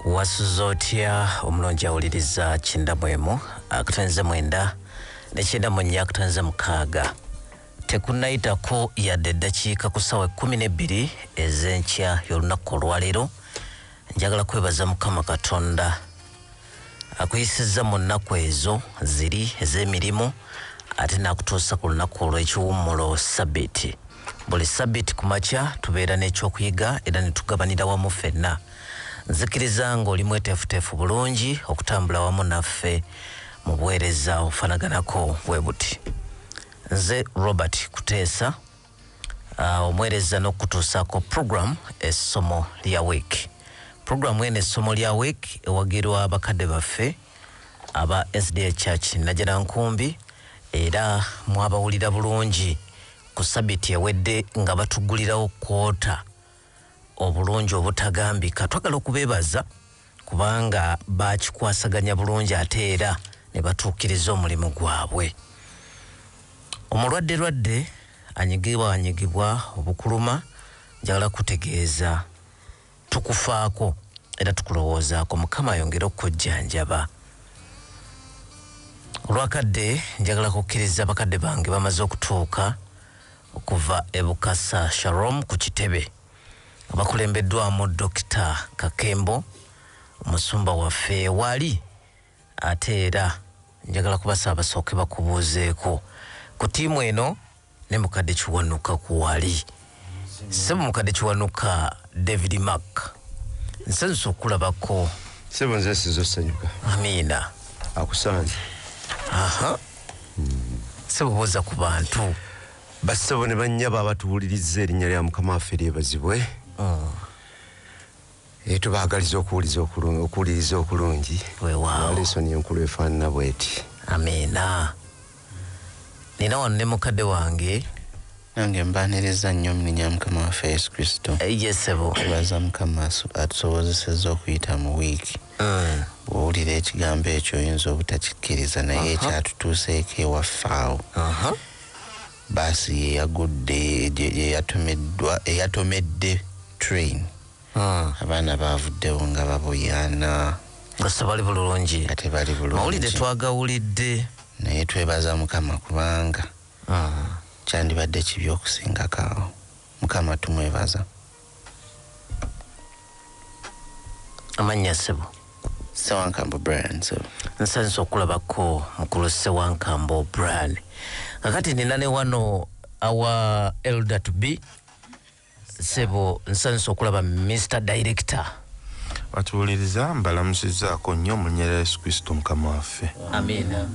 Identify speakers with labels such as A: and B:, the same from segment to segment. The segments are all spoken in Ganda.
A: Wasuzotia omulonji awuliriza kinda mwemu akatanze mwenda ne kinda munya akatanze mukaaga tekunayitako yadde eddakiika ku ssaawa 12 ez'enkya y'olunaku olwaleero. Njagala kwebaza Mukama Katonda akuyisizza mu nnaku ezo ziri ez'emirimu ate n'akutuusa ku lunaku olw'ekiwummulo Ssabbiiti. Buli Ssabbiiti ku makya tubeera n'ekyokuyiga era ne tugabanira wamu ffenna. Nzikiriza ng'oli mweteefuteefu bulungi okutambula wamu naffe mu buweereza ofanaganako bwe buti. Nze Robert Kuteesa omwereza n'okutuusaako program essomo lya week. Program eno essomo lya week ewagirwa abakadde baffe aba SDA Church Najarankumbi era mwabawulira bulungi ku Ssabbiiti ewedde nga batuggulirawo kwota obulungi obutagambika. Twagala okubeebaza kubanga bakikwasaganya bulungi ate era ne batuukiriza omulimu gwabwe. Omulwadde anyigibwa obukuluma njagala kutegeeza tukufaako era tukulowoozaako. Mukama ayongere okukujjanjaba. Olwakadde njagala kukkiriza bakadde bange bamaze okutuuka okuva e Bukasa Shalom ku kitebe abakulembeddwamu Dr. Kakembo omusumba waffe wali ate era njagala kubasaba basooke bakubuuzeeko ku ttiimu eno ne mukadde Kiwanuka ku wali sebo mukadde Kiwanuka David Mark nsanso okulabako
B: sebo nze sizo sanyuka.
A: Amiina
B: Akusanze.
A: Aha sebo boza ku bantu
B: basebo ne banyaba abatuwuliriza erinnya lya Mukama waffe lyebazibwe. Tubaagaliza okuwuliriza okulungi.
A: Weewaawo.
B: Lesoni enkulu efaanana bweti.
A: Amiina. Nina wano ne mukadde wange.
C: Nange mbaaniriza nnyo mu linnya Mukama waffe Yesu Kristo.
A: Yes sebo.
C: Twebaza Mukama atusobozesezza okuyita mu wiiki. Bw'owulira ekigambo ekyo oyinza obutakikkiriza naye ekyatutuuseeko ewaffe awo. Baasi yeyagudde eyatomedde train. Abaana baavuddewo nga baboyaana.
A: Nga bali bulungi.
C: Ate bali bulungi.
A: Mawulire twagawulidde.
C: Naye twebaza Mukama kubanga kyandibadde kibi okusingako awo. Mukama tumwebaza.
A: Amannya sebo.
C: Ssewankambo Brian sebo.
A: Nsanso okulabako mukulu Ssewankambo Brian. Kakati nina ne wano awa elder to be sebo nsanso okulaba Mr. Director.
D: Batuwuliriza mbalamusizaako nnyo mu linnya lya Yesu Kristo Mukama waffe.
A: Amiina.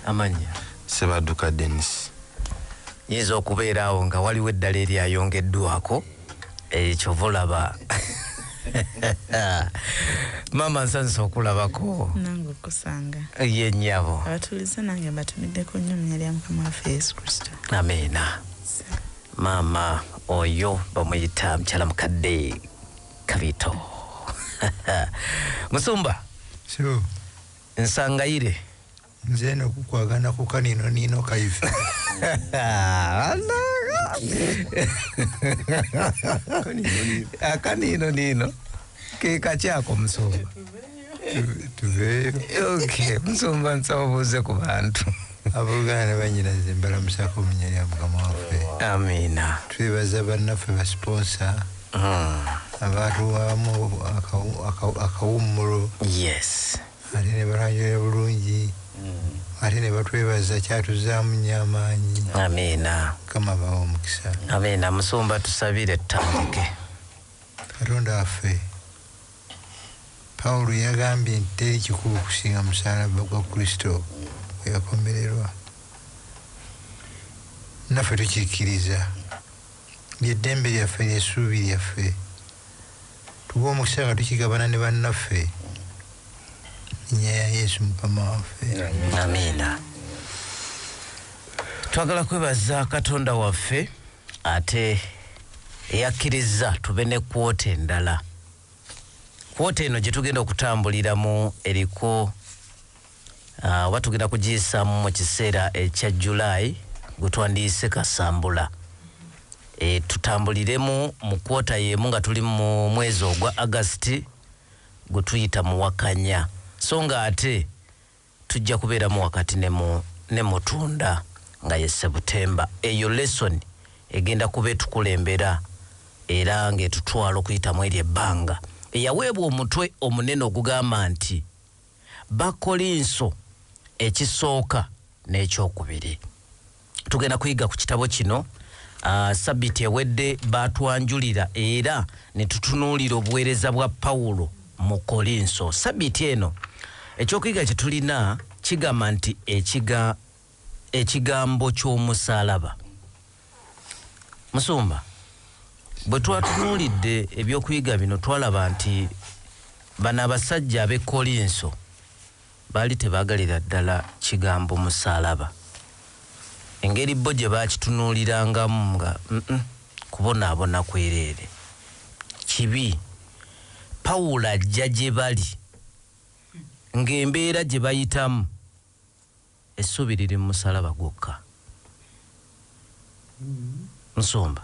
A: Amanya
D: Sebadduka Dennis.
A: Yinza okubeera awo nga waliwo eddala eryayongeddwako ekyova olaba mama nsanso okulabako.
E: Nange okusanga.
A: Ye nnyabo.
E: Abatuliza nange batumiddeko nnyo mu linnya lya Mukama waffe Yesu Kristo.
A: Amiina. Mama oyo bamuyita mukyala mukadde Kabito. Musumba.
F: So.
A: Nsangayire.
F: Nze no kukwagana ku kanino nino kaife.
A: Kanino nino. Ke kakyako Musumba.
F: Tuve.
A: Okay, Musumba nsabuuze ku bantu.
F: Abuganda banyiraze mbalamusako mu linnya lya Mukama waffe.
A: Amiina.
F: Twebaza bannaffe ba sponsor. Abaatuwaamu akawummulo.
A: Yes.
F: Ate ne balangira bulungi. Ate ne batwebaza kyatuzaamu nnyo amaanyi.
A: Amiina.
F: Mukama bawa omukisa.
A: Amiina. Musumba tusabire tutandike.
F: Katonda waffe Pawulo yagambye nti teri kikulu kusinga musaalaba gwa Kristo we yakomererwa. Naffe tukikkiriza. Ly'eddembe lyaffe ly'essuubi lyaffe. Tuwa omukisa nga tukigabana ne bannaffe. Linnya ya Yesu Mukama waffe.
A: Amiina. Twagala kwebaza Katonda waffe ate eyakkiriza tube ne kwota endala. Kwota eno gye tugenda okutambuliramu eriko watugenda kugiyisaamu mu kiseera ekya July gwe twandiise Kasambula. Tutambuliremu mu kwota yemu nga tuli mu mwezi ogwa August gwe tuyita muwakanya, so nga ate tujja kubeeramu wakati ne Mutunda nga ye Septemba. Eyo lesson egenda kuba etukulembera era ng'etutwala okuyitamu eri ebbanga eyaweebwa omutwe omunene ogugamba nti Bakolinso ekisooka n'ekyokubiri. Tugenda kuyiga ku kitabo kino. Sabiti ewedde batwanjulira era ne tutunuulira obuweereza bwa Pawulo mu Kolinso. Sabiti eno ekyokuyiga kye tulina kigamba nti ekigambo ky'omusalaba. Musumba, bwe twatunuulidde ebyokuyiga bino twalaba nti bano abasajja ab'e Kolinso baali tebaagalira ddala kigambo musalaba. Engeri bo gye baakitunuulirangamu nga kubonaabona kwereere kibi. Pawulo ajja gye bali ng'embeera gye bayitamu essuubi liri mu musalaba gwokka. Nsumba,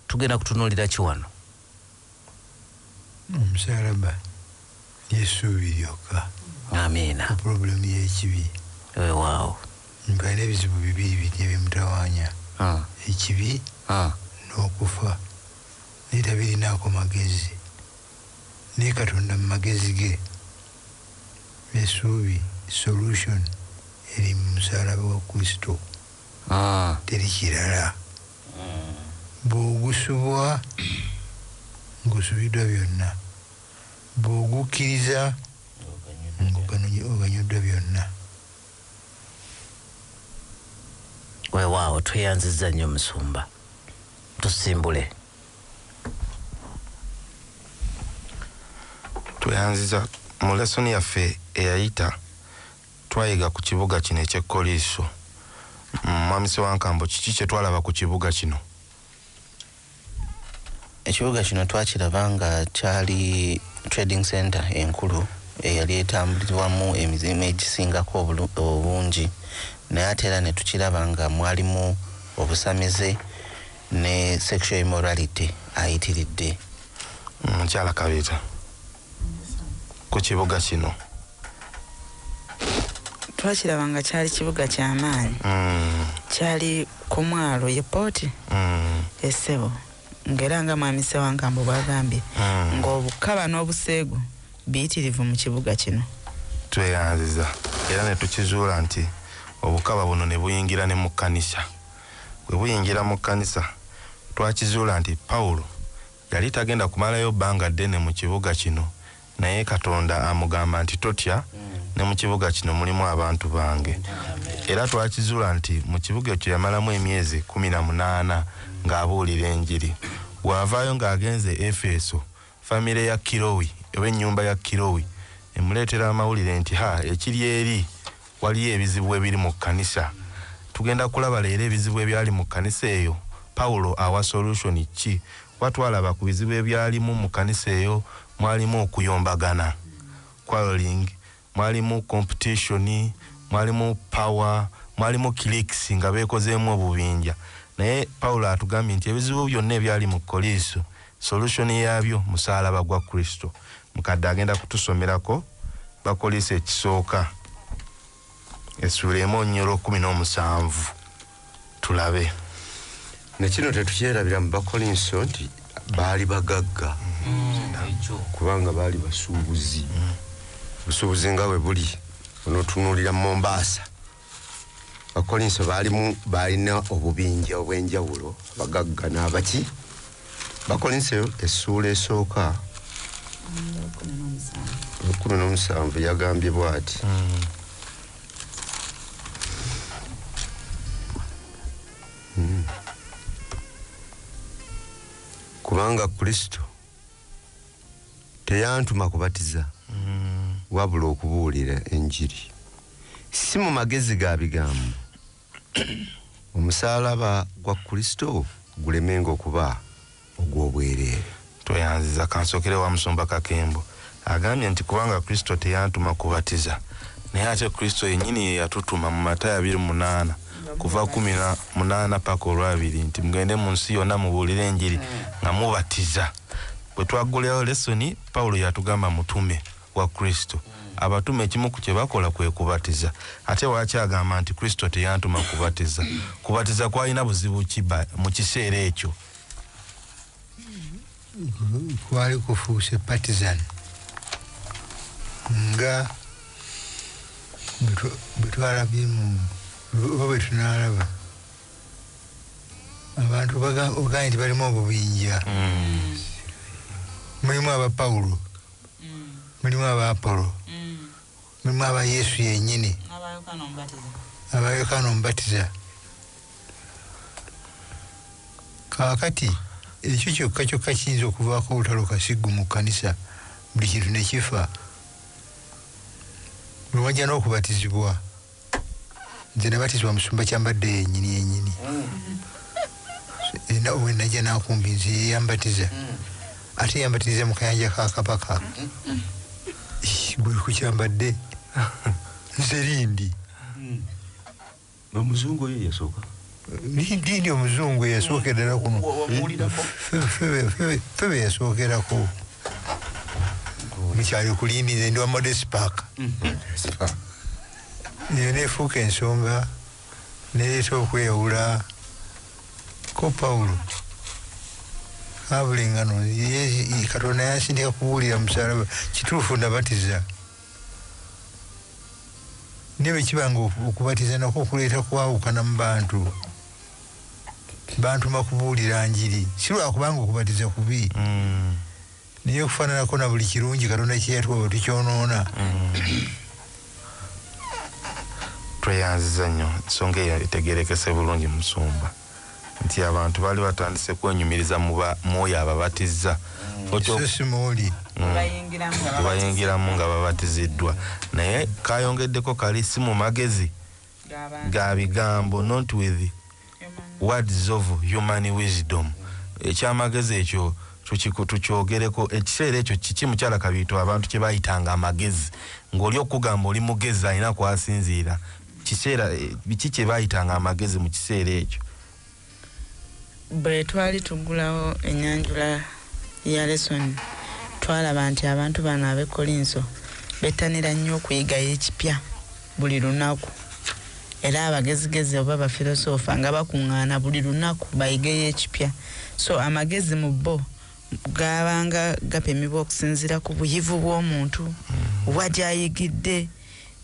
A: tugenda kutunuulira ki wano?
F: Omusalaba y'essuubi lyokka.
A: Amiina.
F: Problemu y'ekibi.
A: Weewaawo.
F: Mbalina ebizibu bibiri bijja bimutawaanya. Ekibi n'okufa. Neera birinaako magezi. Naye Katonda mu magezi ge essuubi solution eri mu musalaba wa Kristo. Teri kirala. Bw'ogusubwa ng'osubiddwa byonna, bw'ogukkiriza ng'oganyuddwa byonna.
A: Weewaawo, tweyanzizza nnyo Musumba. Tusimbule.
D: Tweyanziza mu lesoni yaffe eyayita twayiga ku kibuga kino eky'Ekoliiso. Mwami Ssewankambo, kiki kye twalaba ku kibuga kino?
C: Ekibuga kino twakiraba nga kyali trading center enkulu eyali etambulirwamu emizimbo egisingako obungi, naye ate era ne tukiraba nga mwalimu obusamize ne sexual immorality ayitiridde.
D: Mukyala Kabeeta, ku kibuga kino
E: twakiraba nga kyali kibuga ky'amaanyi. Kyali ku mwalo ye pooti essebo, ng'era nga Mwami Ssewankambo bw'agambye ng'obukaba n'obuseegu biyitirivu mu kibuga kino.
D: Tweyanziza era ne tukizuula nti obukaba buno ne buyingira ne mu kkanisa. Bwe buyingira mu kkanisa twakizuula nti Pawulo yali tagenda kumalayo bbanga ddene mu kibuga kino, naye Katonda amugamba nti totya, ne mu kibuga kino mulimu abantu bange. Era twakizuula nti mu kibuga ekyo yamalamu emyezi 18 ng'abuulira enjiri. Bw'avaayo ng'agenze Efeso, famire ya Kirowi oba ennyumba ya Kirowi emuleetera amawulire nti ekiri eri waliyo ebizibu ebiri mu kkanisa. Tugenda kulaba leero ebizibu ebyali mu kkanisa eyo Pawulo awa solution ki. Watwalaba ku bizibu ebyalimu mu kkanisa eyo mwalimu okuyombagana, quarreling, mwalimu competition, mwalimu power, mwalimu cliques nga beekozeemu obubinja. Naye Pawulo atugambye nti ebizibu byonna ebyali mu Kolinso solution yaabyo musalaba gwa Kristo. Mukadde agenda kutusomerako Bakolinso ekisooka essula 1:17 tulabe.
B: Nekino tetukyerabira mu Bakolinso nti baali bagagga kubanga baali basuubuzi. Busuubuzi nga bwe buli onotunuulira Mombasa. Bakolinso balina obubinja obw'enjawulo, bagagga n'abaki. Bakolinso essula esooka 17 yagambye bw'ati. Kubanga Kristo teyantuma kubatiza wabula okubuulira enjiri, si mu magezi ga bigambo. Omusalaba gwa Kristo gulemenga okuba ogw'obwereere.
D: Tweyanziza kansokere wa Musumba Kakembo agambye nti kubanga Kristo teyantuma kubatiza, naye ate Kristo yennyini ye yatutuma mu Matayo 28 kuva 18 paka 2 nti mugende mu nsi yonna mubuulire enjiri nga mubatiza. Bwe twaggulayo lesoni Pawulo yatugamba mutume wa Kristo. Abatume ekimu ku kye bakola kwe kubatiza. Ate wakyagamba nti Kristo teyantuma kubatiza. Kubatiza kwalina buzibu ki mu kiseera ekyo?
F: Kwali kufuuse partisan nga bwe tunalaba abantu bagambye nti balimu obubinja. Mulimu aba Pawulo, mulimu aba Apolo, mulimu aba Yesu yennyini, aba Yokaana Omubatiza. Kaakati ekyo kyokka kiyinza okuvaako olutalo kasiggu mu kkanisa, buli kintu ne kifa. Bwe wajja n'okubatizibwa, nze nabatizibwa Musumba Kyambadde yennyini. Owe najja n'akumbi nze yeyambatiza. Ate yambatiza mu kayanja ka Kabaka. Bwe ku Kyambadde nze Lindi.
B: Omuzungu oyo yasooka.
F: Lindi omuzungu yasookera ddala kuno. Febe yasookerako. Mukyali ku Lindi, nze ndi wa Modest Park. Eyo neefuuka ensonga nereeta okweyawula ko Pawulo. Abulengano Katonda yansindika kubuulira musalaba, kituufu nabatiza. Ne bwe kibanga okubatiza nako okuleeta kwawukana mu bantu. Bantuma kubuulira njiri. Si lwakubanga okubatiza kubi. Naye okufaananako na buli kirungi Katonda kye yatuwa tukyonoona.
D: Tweyanziza nnyo ensonga eyo etegerekese bulungi Musumba, nti abantu baali batandise kwenyumiriza mwoyo ababatizza.
F: So simuli.
D: Bayingiramu nga babatiziddwa. Naye kayongeddeko kali si mu magezi ga bigambo, not with words of human wisdom. Ekyamagezi ekyo tukyogereko. Ekiseera ekyo kiki mukyala Kabiito abantu kye bayitanga amagezi, ng'oli okugamba oli mugezi alina kwasinziira. Kiseera biki kye bayitanga amagezi mu kiseera ekyo?
E: Bwe twali tugulawo ennyanjula ya lesson, twalaba nti abantu bano ab'e Kolinso bettanira nnyo okuyigayo ekipya buli lunaku. Era abagezigezi oba bafilosofa nga bakuŋŋaana buli lunaku bayigeyo ekipya. So amagezi mu bo gabanga gapimibwa okusinziira ku buyivu bw'omuntu, wa gy'ayigidde,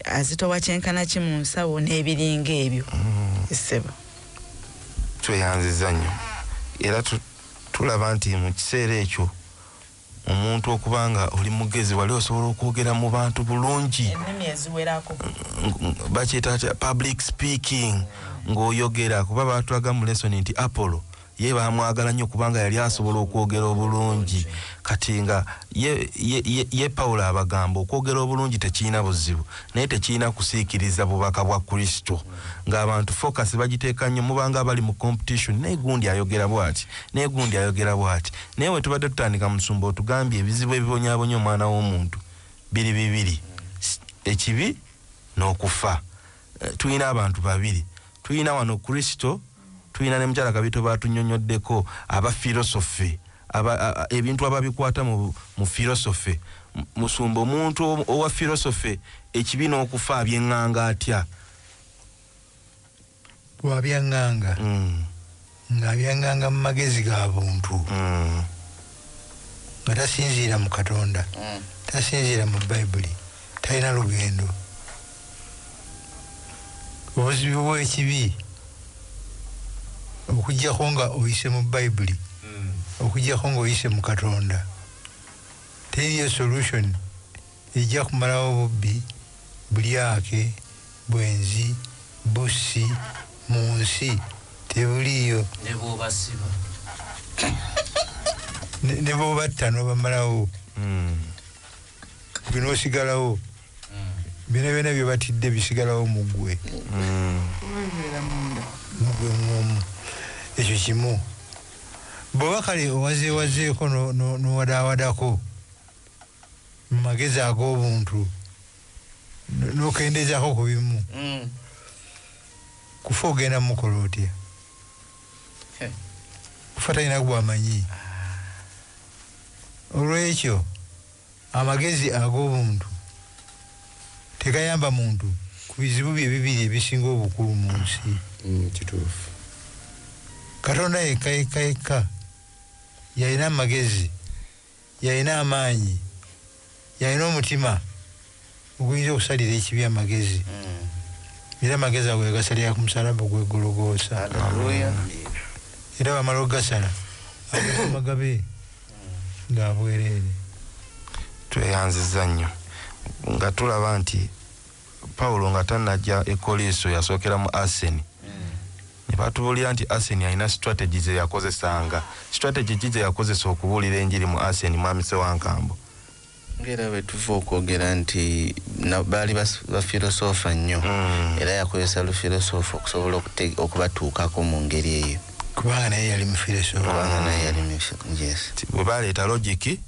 E: azitowa kyenkana ki mu nsawo n'ebiringa ebyo. Essebo
D: tweyanziza nnyo, era tulaba nti mu kiseera ekyo omuntu okubanga oli mugezi wali osobola okwogera mu bantu bulungi,
E: ennimi eziwerako,
D: bakyeta public speaking, ng'oyogera. Kuba batulaga mu lesson nti Apollo ye bamwagala nnyo kubanga yali asobola okwogera obulungi. Kati nga ye Pawulo abagamba okwogera obulungi tekirina buzibu, naye tekirina kusiikiriza bubaka bwa Kristo. Ng'abantu focus bagiteeka nnyo, mubanga bali mu competition, naye gundi ayogera bw'ati, naye gundi ayogera bw'ati. Naye bwe tubadde tutandika Musumba otugambye ebizibu ebibonyaabonya omwana w'omuntu biri bibiri, ekibi n'okufa. Tulina abantu babiri, tulina wano Kristo, tulina ne mukyala Kabiito batunnyonnyoddeko aba philosophy, ebintu ababikwata mu philosophy. Musumba omuntu owa philosophy ekibi n'okufa abyeŋŋanga atya?
F: Bw'abyaŋŋanga ng'abyaŋŋanga mu magezi ga buntu, nga tasinziira mu Katonda, tasinziira mu Bayibuli, talina lugendo. Obuzibu bw'ekibi okuggyako nga oyise mu Bayibuli, okuggyako nga oyise mu Katonda, teriyo solution ejja kumalawo bubbi, bulyake, bwenzi, bussi mu nsi tebuliyo. Ne bw'obatta n'obamalawo, gwe n'osigalawo, byonna byonna bye batidde bisigalawo mu ggwe. Mugwe mwomu. Ekyo kimu. Bw'oba kale owazeewazeeko n'owadaawadako mu magezi ag'obuntu n'okendezaako ku bimu, kufa ogenda mukola otya? Kufa talina gw'amanyi. Olw'ekyo amagezi ag'obuntu tegayamba muntu ku bizibu bye bibiri ebisinga obukulu mu nsi.
B: Kituufu.
F: Katonda yekka yalina amagezi, yalina amaanyi, yalina omutima oguyinza okusalira ekibi amagezi. Era amagezi ago yagasalira ku musalaba gw'egologoosa. Era bamala ogasala amagabe ng'abwereere.
D: Tweyanziza nnyo nga tulaba nti Pawulo nga tannajja e Koliso yasookera mu Aseni. Ne batubuulira nti Aseni alina strategy ze yakozesanga. Strategy ze yakozesa okubuulira enjiri mu Aseni mwami Ssewankambo.
C: Ngera bwe tuva okwogera nti baali bafilosofa nnyo era yakozesa lufilosofa okusobola okubatuukako mu ngeri eyo.
F: Kubanga naye yali mufilosofa.
D: Bwe baleeta logic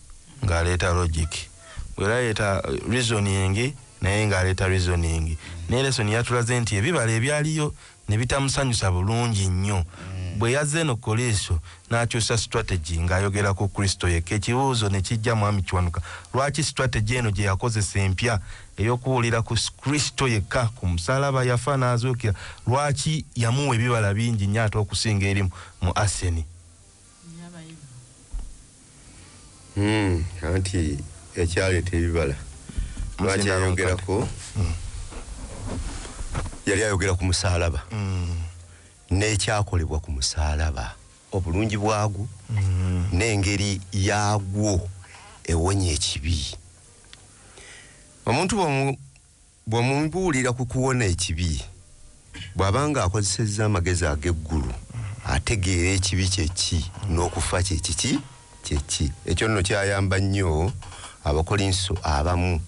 D: ng'aleeta logic, bwe baleeta reasoning naye ng'aleeta reasoning. Ne lesson yatulaze nti ebibala ebyaliyo ne bitamusanyusa bulungi nnyo. Bwe yazze eno Koliso n'akyusa strategy ng'ayogera ku Kristo yekka. Ekibuuzo ne kijja mwami Kiwanuka, lwaki strategy eno gye yakozesa empya ey'okuwulira ku Kristo yekka ku musalaba yafa n'azuukira, lwaki yamuwa ebibala bingi nnyo ate okusinga eri mu Aseni?
B: Anti ekyaleeta ebibala lwaki ayogerako, yali ayogera ku musalaba n'ekyakolebwa ku musalaba, obulungi bwagwo n'engeri yaagwo ewonya ekibi. Omuntu bw'omubuulira ku kuwona ekibi, bw'abanga akozesezza amagezi ag'eggulu ategeera ekibi kyeki n'okufa kyeki. Ekyo nno kyayamba nnyo Abakolinso abamu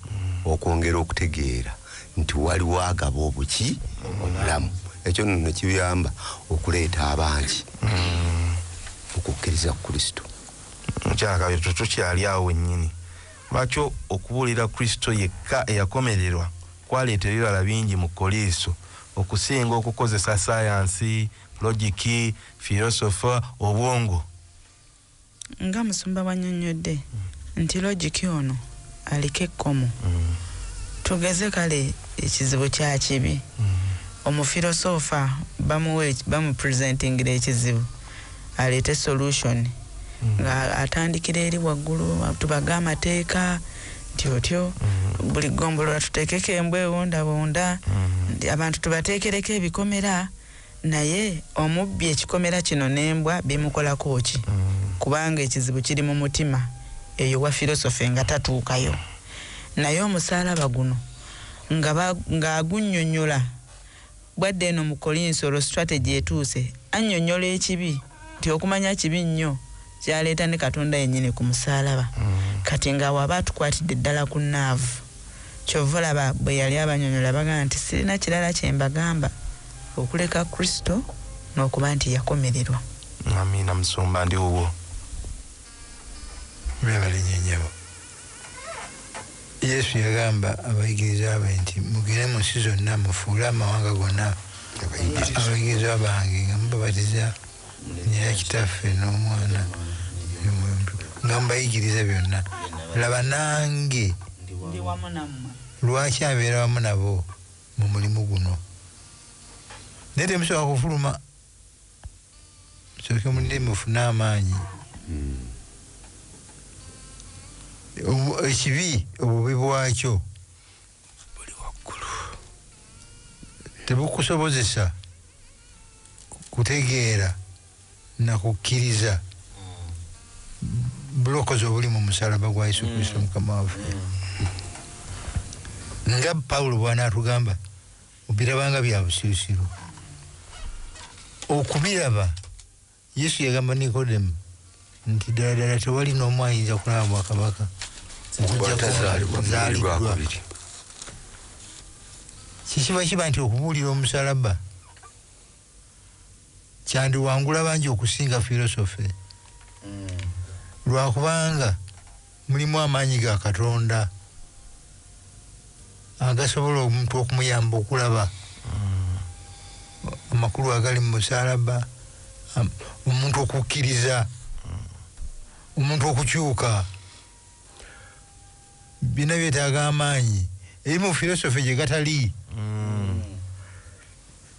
B: okwongera okutegeera nti waliwo agaba obuki obulamu. Ekyo nno kiyamba okuleeta abangi okukkiriza Kristo.
D: Mukyala tukyali awo wennyini. Lwaki okubuulira Kristo yekka eyakomererwa kwaleeta ebibala bingi mu Koliso okusinga okukozesa sayansi, logiki, filosofa, obwongo?
E: Nga Musumba bw'annyonnyodde nti logiki ono aliko ekkomo. Tugeze kale ekizibu kya kibi. Omufilosofa bamupresentingira ekizibu aleete solution nga atandikira eri waggulu, tubaga amateeka nti otyo buli gombolola tuteekeko embwa ewondawonda, abantu tubateekereko ebikomera, naye omubbi ekikomera kino n'embwa bimukolako ki? Kubanga ekizibu kiri mu mutima eyo wa filosofe nga tatuukayo. Naye omusalaba guno nga agunnyonnyola bwadde eno mu Kolinso olwo strategy etuuse annyonnyola ekibi nti okumanya kibi nnyo kyaleeta ne Katonda yennyini ku musalaba. Kati nga waba tukwatidde ddala ku naavu, kyova laba bwe yali abannyonnyola bagamba nti sirina kirala kye mbagamba okuleka Kristo n'okuba nti yakomererwa.
D: Amina Musumba ndi wuwo.
F: Mwebale nyenyabo. Yesu yagamba abayigiriza be nti mugende mu nsi zonna mufuule amawanga gonna abayigiriza bange nga mubabatiza ya Kitaffe n'Omwana nga mubayigiriza byonna. Laba nange
E: Ndi wamu nammwe.
F: Lwaki abeera wamu nabo mu mulimu guno. Naye temusobola kufuluma, musooke mulinde mufune amaanyi. Ekibi obubi bwakyo buli waggulu, tebukusobozesa kutegeera na kukkiriza bulokozi obuli mu musalaba gwa Yesu Kristo Mukama waffe. Nga Pawulo bw'anaatugamba obirabanga bya busirusiru. Okubiraba Yesu yagamba Nikodemu nti ddala tewali n'omu ayinza kulaba bwakabaka okuzaalibwa. Kikiba kiba nti okubuulira omusalaba kyandiwangula bangi okusinga filosofe, lwakubanga mulimu amaanyi ga Katonda agasobola omuntu okumuyamba okulaba amakulu agali mu musalaba, omuntu okukkiriza, omuntu okukyuka. bina byetaaga amaanyi ebimu filosofe gye gatali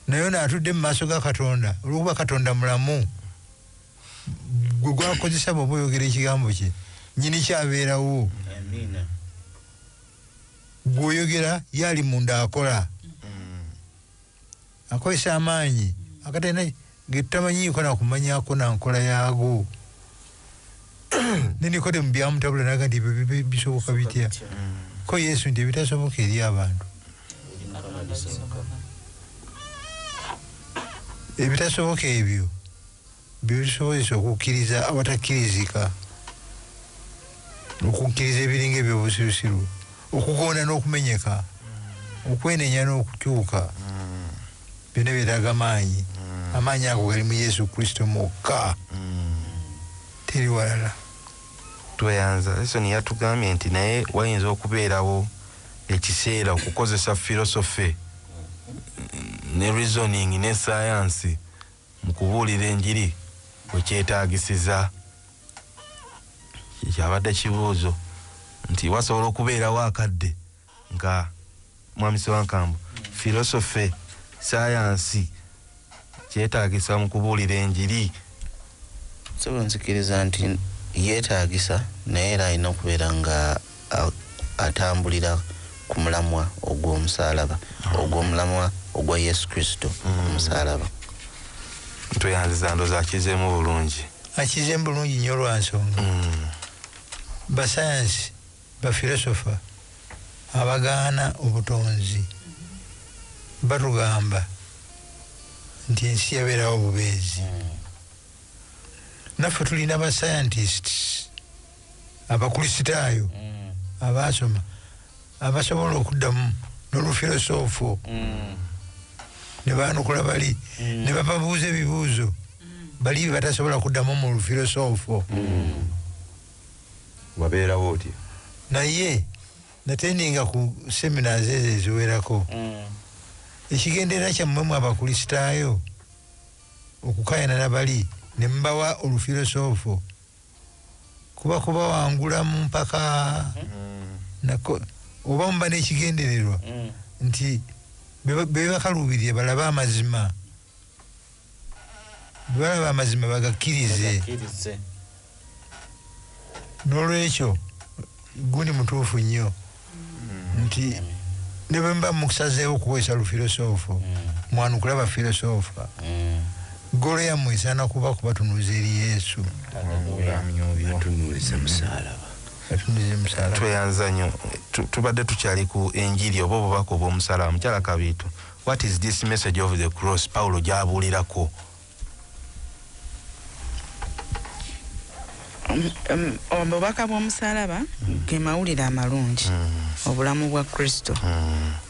F: naye naatudde mu maaso ga Katonda olwokuba Katonda mulamu gwe gwakozesa bw'oba oyogera ekigambo kye nyini kyabeerawo gweoyogera yali munda akola akozesa amaanyi akatalina getutamanyiiko nakumanyako nankola yaago Nikodemu byamutabula naga nti bisoboka bitya ko Yesu nti ebitasoboka eri abantu ebitasoboka ebyo bisobozesa okukkiriza abatakkirizika okukkiriza ebiringa ebyobusirusiru okugonda n'okumenyeka okwenenya n'okukyuka byonna byetaaga amaanyi ago gali mu Yesu Kristo mwokka teri walala
D: tweyanza Lesoni yatugambye nti naye wayinza okubeerawo ekiseera okukozesa filosofe ne reasoning ne science mu kubuulira enjiri wekyetaagisiza kyabadde kibuuzo nti wasobola okubeerawo akadde nga mwami Ssewankambo filosofe science kyetaagisa mu kubuulira enjiri
C: so nzikiriza nti yeetaagisa naye era alina okubeera nga atambulira ku mulamwa ogw'omusalaba ogw'omulamwa ogwa Yesu Kristo omusalaba
D: tweyanziza ndoozi akizeemu bulungi
F: nnyo olwansonga basayansi bafilosofa abagaana obutonzi batugamba nti ensi yabeerawo bubeezi naffe tulina bascientists abakristaayo abasoma abasobola okuddamu n'olufirosofo ne baanukula bali ne bababuuza ebibuuzo bali batasobola kuddamu mu lufirosofo
B: wabeerawo otya
F: naye natendinga ku seminars ezo eziwerako ekigenderera kyammwe mu abakristaayo okukayana nabali ne mbawa olufirosofo kuba wangula mu mpaka oba muba n'ekigendererwa nti bebakaluubirire balaba amazima bebalaba amazima bagakkirize n'olwekyo gundi mutuufu nnyo nti ne bwe mba mukusazeewo okukozesa lufirosofo mwanukula bafilosofa golo yammwe esaana kuba kubatunuuza eri Yesu
B: batunuuliza musalaba
D: tweyanza nnyo tubadde tukyali ku enjiri oba obubaka obw'omusalaba mukyala Kabiito what is this message of the cross Paulo gy'abuulirako
E: obubaka bw'omusalaba ge mawulire amalungi obulamu bwa Kristo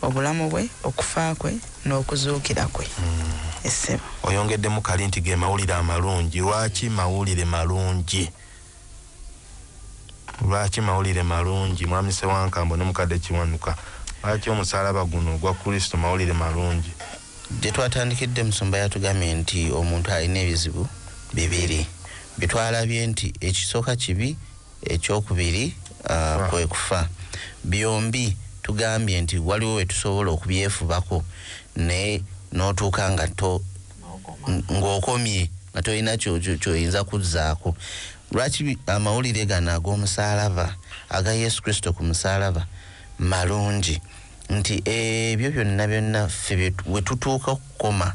E: obulamu bwe okufa kwe n'okuzuukira kwe essebo
D: oyongeddemu kali nti ge mawulire amalungi lwaki mawulire malungi mwami Ssewankambo ne mukadde Kiwanuka lwaki omusalaba guno ogwa Kristo mawulire malungi
C: gye twatandikidde Musumba yatugambye nti omuntu alina ebizibu bibiri bitwalabye nti ekisooka kibi ekyokubiri kwe kufa byombi tugambye nti waliwo we tusobola okubyefubako naye n'otuuka ng'okomye nga tolina kyoyinza kuzzaako lwaki amawulire gano ag'omusalaba aga Yesu Kristo ku musalaba malungi nti ebyo byonna ffe we tutuuka okukoma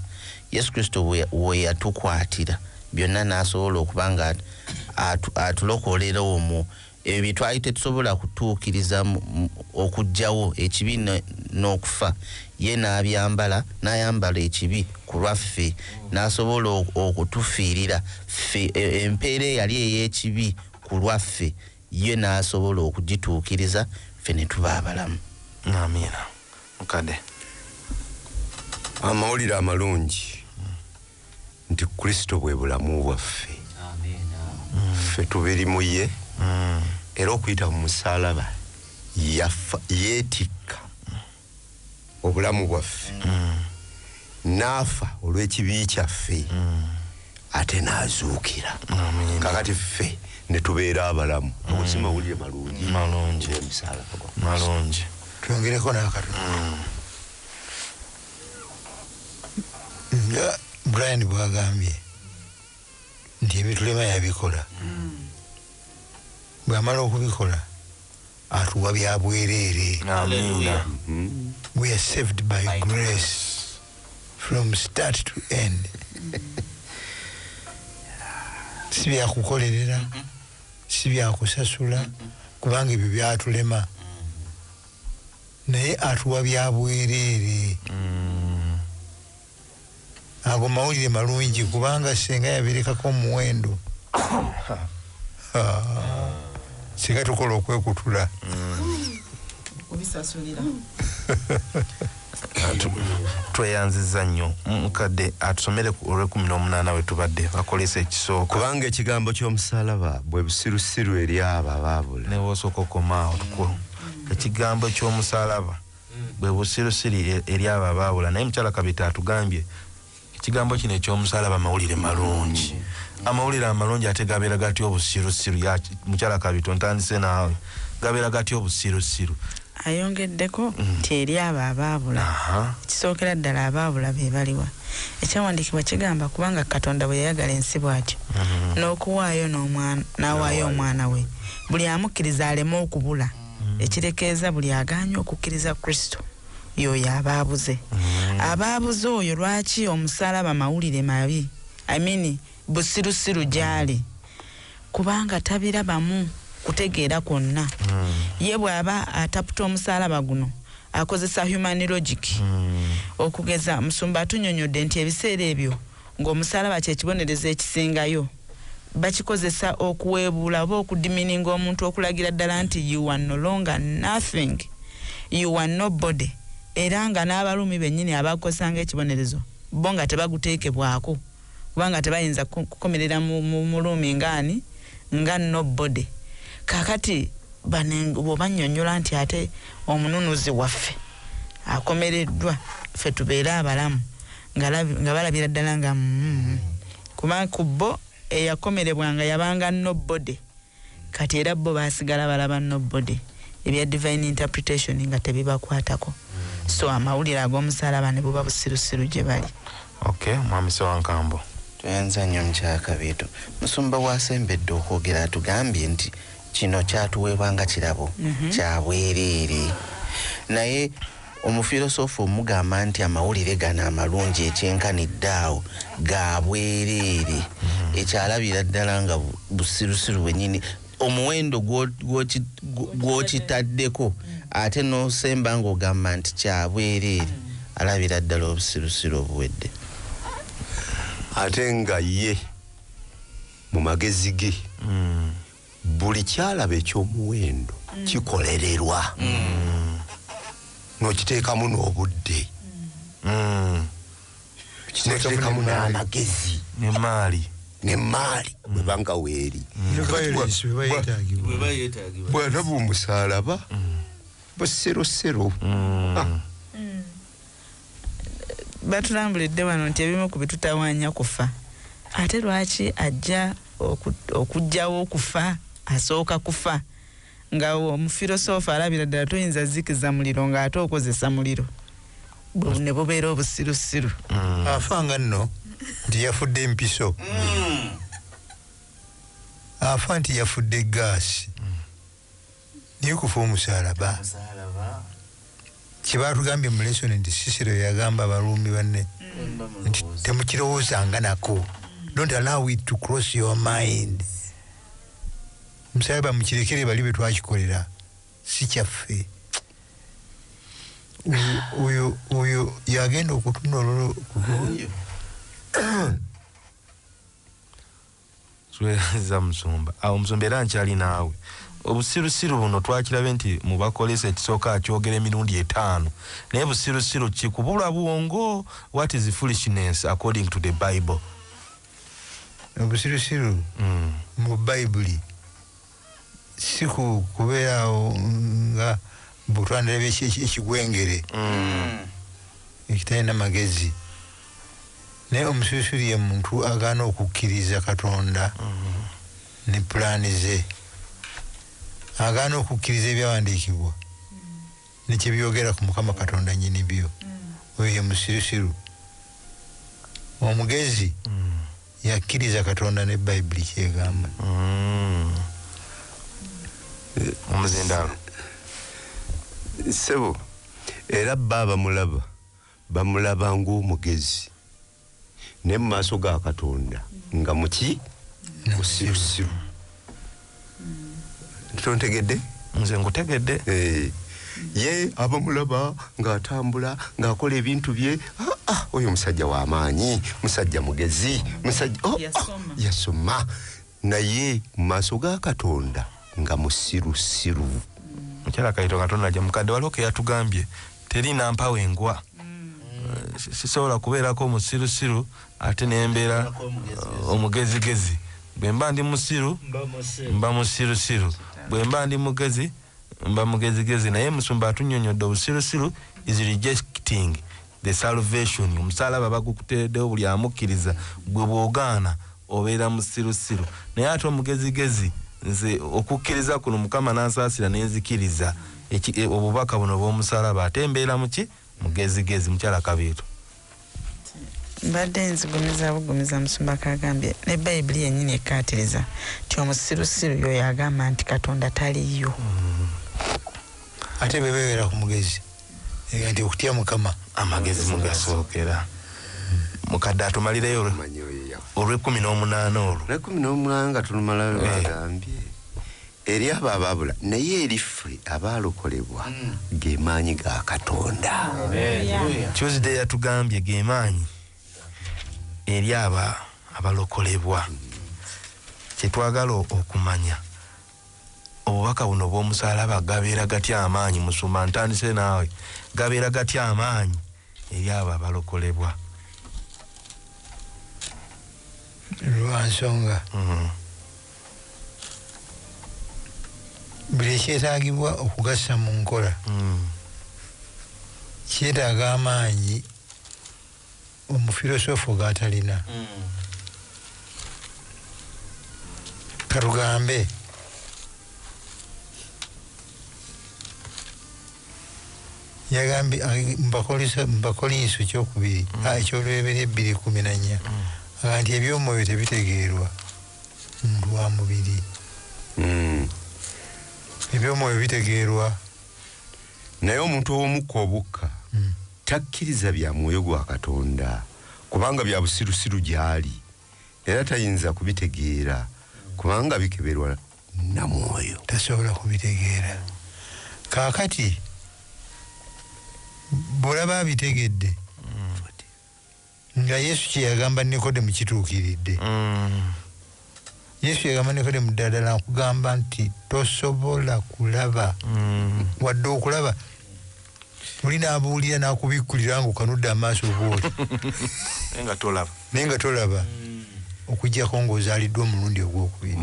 C: Yesu Kristo we yatukwatira byonna n'asobola okuba nga atulokolera omwo ebyo twali tetusobola kutuukiriza okuggyawo ekibi n'okufa ye n'ayambala ekibi ku lwaffe n'asobola okutufiirira ffe empeera eyali ey'ekibi ku lwaffe ye n'asobola okugituukiriza ffe ne tuba abalamu.
D: Amiina mukadde
B: amawulire amalungi nti Kristo bwe bulamu bwaffe ffe tubiri mu ye era okuyita mu musalaba yeetikka obulamu bwaffe n'afa olw'ekibi kyaffe ate n'azuukira kakati ffe ne tubeera abalamu obuzima buli malungi omusalaba
D: malungi
F: twongereko n'akatono nga Brian bwagambye nti ebitulema yabikola bw'amala okubikola atuwa bya bwereere.
D: Amina.
F: We are saved by grace from start to end. Si byakukolerera, si byakusasula, kubanga ebyo byatulema, naye atuwa bya bwereere. Ago mawulire malungi kubanga senga yabirekako omuwendo. Singa tukola okwekutula
E: obisasulira
D: tweyanziza nnyo mukadde atusomere ku olw'e18 we tubadde bakolesa ekisooka
B: kubanga ekigambo ky'omusalaba bwe busirusiru eri abo abaabula
D: ne bw'osooka okomaawo tukulu ekigambo ky'omusalaba bwe busirusiru eri abo abaabula naye mukyala Kabita atugambye ekigambo kino eky'omusalaba mawulire malungi amawulire amalungi ate gabeera gatya obusirusiru ya mukyala Kabito ntandise naawe gabeera gatya obusirusiru
E: ayongeddeko nti eri abo abaabula kisookera ddala abaabula be baliwa ekyawandiikibwa kigamba kubanga Katonda bwe yayagala ensi bw'atyo n'okuwaayo n'awaayo omwana we buli amukkiriza aleme okubula ekirekeeza buli agaanye okukkiriza Kristo y'oyo abaabuze abaabuze oyo lwaki omusalaba mawulire mabi busirusiru gyali kubanga tabirabamu kutegeera kwonna ye bw'aba ataputa omusalaba guno akozesa human logic okugeza Musumba atunyonyodde nti ebiseera ebyo ng'omusalaba kyekibonereza ekisingayo bakikozesa okuweebuula oba okudimininga omuntu okulagira ddala nti you are no longer nothing, you are nobody, era nga n'Abaruumi bennyini abakozesanga ekibonerezo bo nga tebaguteekebwako kubanga tebayinza kukomerera mu Ruumi ngaani nga nobody. Kakati bw'obanyonnyola nti ate omununuzi waffe akomereddwa ffe tubeera abalamu nga balabira ddala nga kubanga ku bo eyakomerebwanga yabanga nobody, kati era bo baasigala balaba nobody, ebya divine interpretation nga tebibakwatako. So amawulire ag'omusalaba ne buba busirusiru gye bali.
D: Okay, mwami Ssewankambo.
C: Tuyanza nnyo mukyala Kabito. Musumba wasembedde okwogera atugambye nti kino kyatuweebwa nga kirabo kya bwereere. Naye omufilosofu omugamba nti amawulire gano amalungi ekyenkanidde awo ga bwereere ekyalabira ddala nga busirusiru bwennyini omuwendo gw'okitaddeko ate n'osemba ng'ogamba nti kya bwereere alabira ddala obusirusiru obuwedde.
B: Ate nga ye mu magezi ge buli kyalaba ekyomuwendo kikolererwa n'okiteekamu n'obudde kiteekamu n'amagezi n'emaali bwebanga weeri bw'alaba omusalaba buserosero.
E: Batulambulidde wano nti ebimu ku bitutawaanya kufa, ate lwaki ajja okujjawo okufa asooka kufa nga omufilosofa alabira ddala toyinza zikiza muliro ng'ate okozesa muliro ne bubeera obusirusiru.
F: Afanga nno nti yafudde empiso, afa nti yafudde gaasi, naye kufa omusalaba. Kyebatugambye mu lesson nti Sisero yagamba Abaruumi banne nti temukirowoozanga nako, don't allow it to cross your mind. Musalaba mukirekere bali be twakikolera, si kyaffe. Oyo yagenda okutunula
D: Tuweereza Musumba. Awo Musumba era nkyali naawe. Obusirusiru buno twakirabe nti mubakolesa ekisooka akyogera emirundi 5 naye busirusiru kikubula bwongo. What is foolishness according to the Bible?
F: Obusirusiru mu Bayibuli si kubeerawo nga butwandira ekigwengere ekitalina magezi, naye omusirusiru ye muntu agaana okukkiriza Katonda ne pulaani ze agaana okukkiriza ebyawandiikibwa nekyebyogera ku Mukama Katonda nnyini byo oyo ye musirusiru omugezi yakkiriza Katonda ne Bayibuli kyegamba
D: omuzindaalo
B: sebo era baba bamulaba ng'omugezi ne mu maaso ga Katonda nga muki musirusiru tontegedde
D: nze ngutegedde
B: ye abamulaba ng'atambula ng'akola ebintu bye oyo omusajja w'amaanyi musajja mugezi musajja yasoma naye mu maaso ga Katonda nga musirusiru
D: mukyala Kaito Katonda ajja mukadde waliwo ke yatugambye teri nampa wengwa sisobola kubeerako musirusiru ate nembeera omugezigezi bwe mba ndi musiru mba musirusiru bwe mba ndi mugezi mba mugezigezi naye Musumba atunnyonnyodde obusirusiru is rejecting the salvation omusalaba bagukutereddewo buli amukkiriza gwe bw'ogaana obeera musirusiru naye ate omugezigezi nze okukkiriza kuno Mukama n'ansaasira nenzikiriza obubaka buno bw'omusalaba ate mbeera muki mugezigezi mukyala Kabiito
E: mbadde nzigumiza bugumiza Musumba kagambye ne Bayibuli yennyini ekkaatiriza ti omusirusiru yoyo agamba nti Katonda taliyo
F: ate bebeera ku mugezi nti okutya Mukama
D: amagezi mugasookera mukadde atumalireyo olw'18 olwo
B: olw'18 nga tulumala bagambye eri abo ababula naye eriffe abalokolebwa ge maanyi ga Katonda
D: Tuesday yatugambye ge maanyi eri abalokolebwa kyetwagala okumanya obubaka buno bw'omusalaba gabeera gatya amaanyi Musumba ntandise naawe gabeera gatya amaanyi eri abo abalokolebwa
F: lwansonga buli ekyetaagibwa okugasa mu nkola kyetaaga amaanyi omufirosofo g'atalina katugambe yagambye mubakolinso kyokubiri ekyolwebere 2:14 nti ebyomwoyo tebitegeerwa muntu wa mubiri ebyomwoyo bitegeerwa
B: naye omuntu ow'omukka obukka takkiriza bya mwoyo gwa Katonda kubanga bya busirusiru gy'ali era tayinza kubitegeera kubanga bikeberwa na mwoyo
F: tasobola kubitegeera kaakati bw'olaba abitegedde nga Yesu kye yagamba Nikodemu kituukiridde Yesu yagamba Nikodemu ddala nakugamba nti tosobola kulaba wadde okulaba oli n'abuulira n'akubikkulira nga okanudde amaaso gooli naye nga tolaba okuggyako ng'ozaaliddwa omulundi ogwokubiri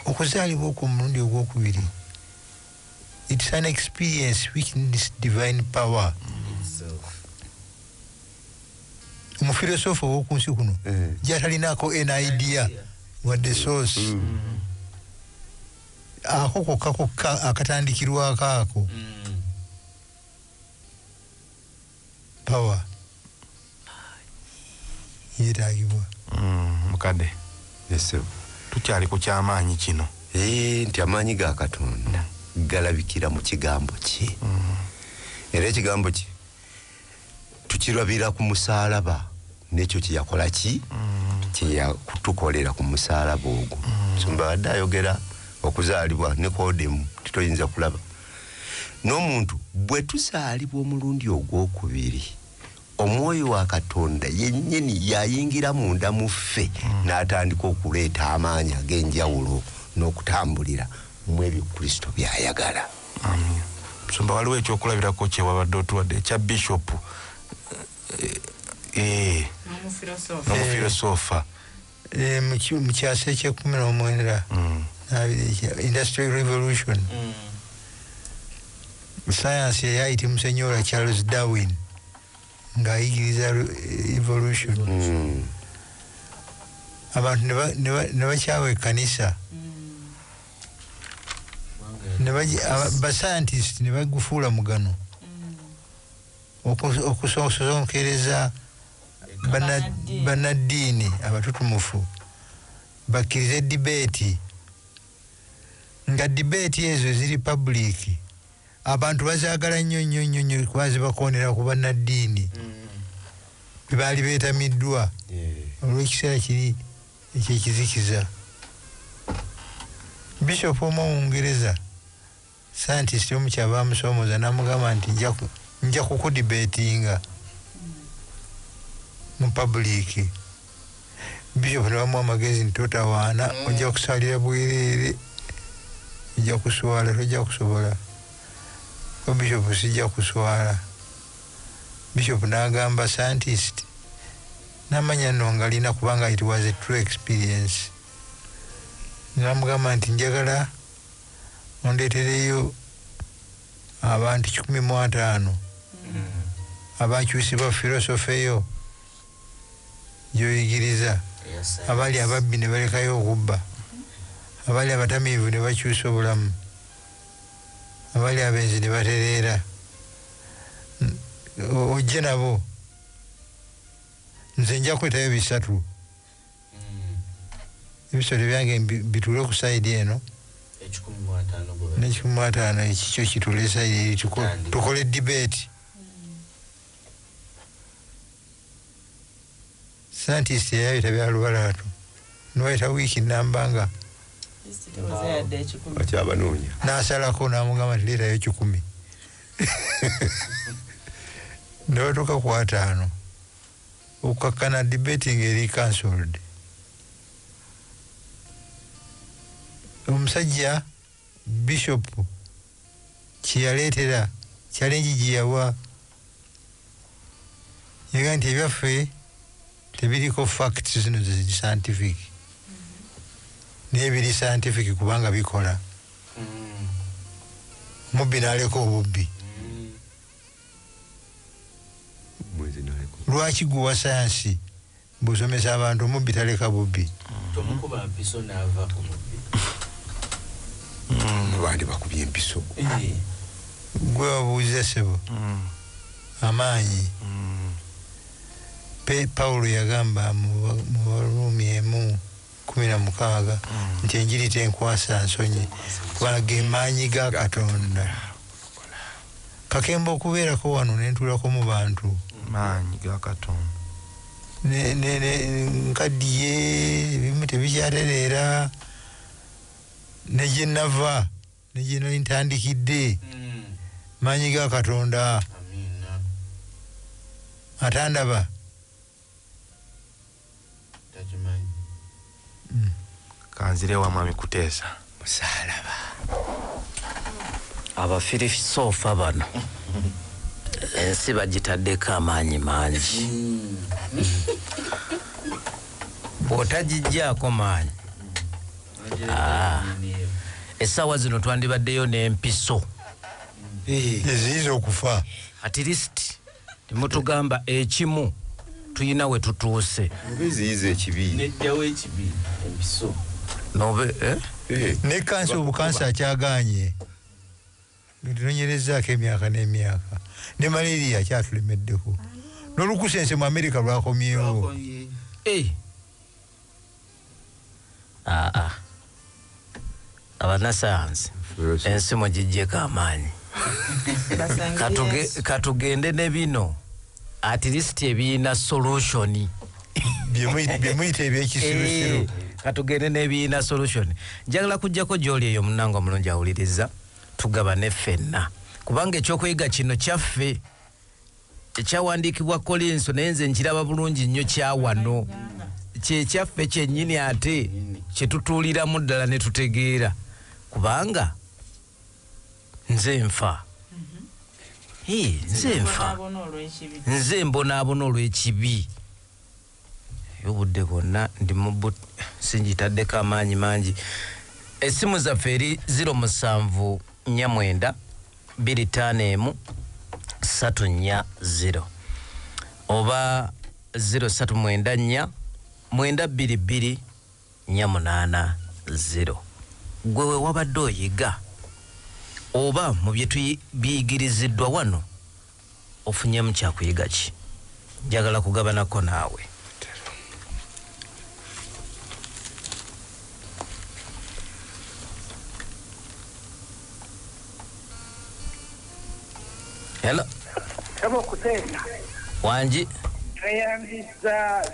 F: okuzaalibwa okwo omulundi ogwokubiri it's an experience which needs divine power omufirosofo ow'oku nsi kuno gy'atalinaako an idea wadde source ako kokka akatandikirwako ako power yeetaagibwa
D: mukadde
B: yesebo
D: tukyali ku kyamaanyi kino
B: nti amaanyi ga Katonda galabikira mu kigambo kye era ekigambo kye tukirabira ku musaalaba n'ekyo kyeyakola kyeyakutukolera ku musaalaba ogwo Musumba wadde ayogera okuzaalibwa Nikodemu titoyinza kulaba n'omuntu bwe tuzaalibwa omulundi ogwokubiri omwoyo wa Katonda yennyini yayingira munda mu ffe n'atandika okuleeta amaanyi ag'enjawulo n'okutambulira mu ebyo Kristo by'ayagala.
D: Musumba waliwo ekyokulabirako kye wabadde otuwadde ekya Bishop n'omufilosofa
F: mu kyasa eky'e19 Industrial Revolution science yayita Musenyora Charles Darwin ng'ayigiriza evolution abantu ne bakyawa ekkanisa bascientist ne bagufuula mugano okusonkereza bannaddiini abatutumufu bakkirize debate nga debate ezo ziri public abantu bazaagala nnyo kuba zibakoonera ku bannaddiini bebaali beetamiddwa olw'ekiseera kiri ekyekizikiza. Bishop Omuwungereza scientist omukyaba amusomooza n'amugamba nti nja kukudibetinga mu public. Bishop ne bamuwa amagezi nti totawaana, ojja kusalira bwereere, ojja kuswala, tojja kusobola. Bishop sijja kuswala. Bishop n'agamba scientist n'amanya nno nga alina kubanga it was a true experience. N'amugamba nti njagala ondeetereyo abantu 15 abakyusibwa filosofe yo gyoyigiriza, abali ababbi ne balekayo okubba, abali abatamiivu ne bakyusa obulamu, abali abenzi ne batereera. Ojje nabo, nze nja kwetayo 3 ebisolo byange bituule ku sayidi eno ne15 ekikyo kituule sayidi tukole debate. Scientist yayita bya lubalaato niwayita wiiki nambanga
B: akyabanoonya
F: n'asalako n'amugamba nti leetayo 10 nebatuuka ku 5 okukakkana debate ng'eri cancelled. Omusajja Bishop kyeyaleetera challenge gye yawa yaga nti ebyaffe tebiriko facts zino zi scientific naye biri scientific kubanga bikola. Mubbi n'aleka obubbi. Lwaki guwa sayansi bw'osomesa abantu omubbi taleka bubbi?
C: Tomukuba mpiso n'ava ku mubbi.
B: Bandi bakubye empiso.
F: Gwe wabuuza ssebo amaanyi. Pawulo yagamba mu Baruumi 1:16 nti enjiri tenkwasa nsonyi kubanga ge maanyi ga Katonda. Kakemba okubeerako wano ne ntuulako mu bantu
D: maanyi ga Katonda
F: nkaddiye ebimu tebikyatereera ne gye nava ne gye nali ntandikidde maanyi ga Katonda atandaba.
D: kanzire wa mwami kuteesa
B: musaalaba
A: abafirisofa bano ensi bagitaddeko amaanyi mangi bw'otagijjaako maanyi essaawa zino twandibaddeyo n'empiso
F: eziyiza okufa.
A: at least temutugamba ekimu tuyina we tutuuse
B: eziyiza ekibi
C: Nejjawo ekibi empiso.
A: nobe
F: ne kansa obukansa akyagaanye tunonyerezaako emyaka n'emyaka ne malaria akyatulemeddeko n'olukusense mu Amerika lwakomyewo.
A: abanasayansi ensi mugijjeko amaanyi. katugende ne bino at least ebiina solution
F: byemuyita ebyekisirusiru.
A: katugende n'ebiina solution. njagala kujjako gy'oli eyo munango omulungi awuliriza tugabane ffenna kubanga ekyokuyiga kino kyaffe ekyawandiikibwa Kolinso naye nze nkiraba bulungi nnyo kyawano kyekyaffe kyennyini ate kyetutuuliramu ddala ne tutegeera kubanga nze nfa nze mbonaabona olw'ekibi obudde bwonna ndi mu sinjitaddeko amaanyi mangi. Essimu zaffe eri 0749 251 340 oba 0394 922 480. Gwe wabadde oyiga oba mu bye biyigiriziddwa wano ofunyemu kyakuyiga ki? Njagala kugabanako naawe. Hello.
G: Sabo kutenda.
A: Wanji.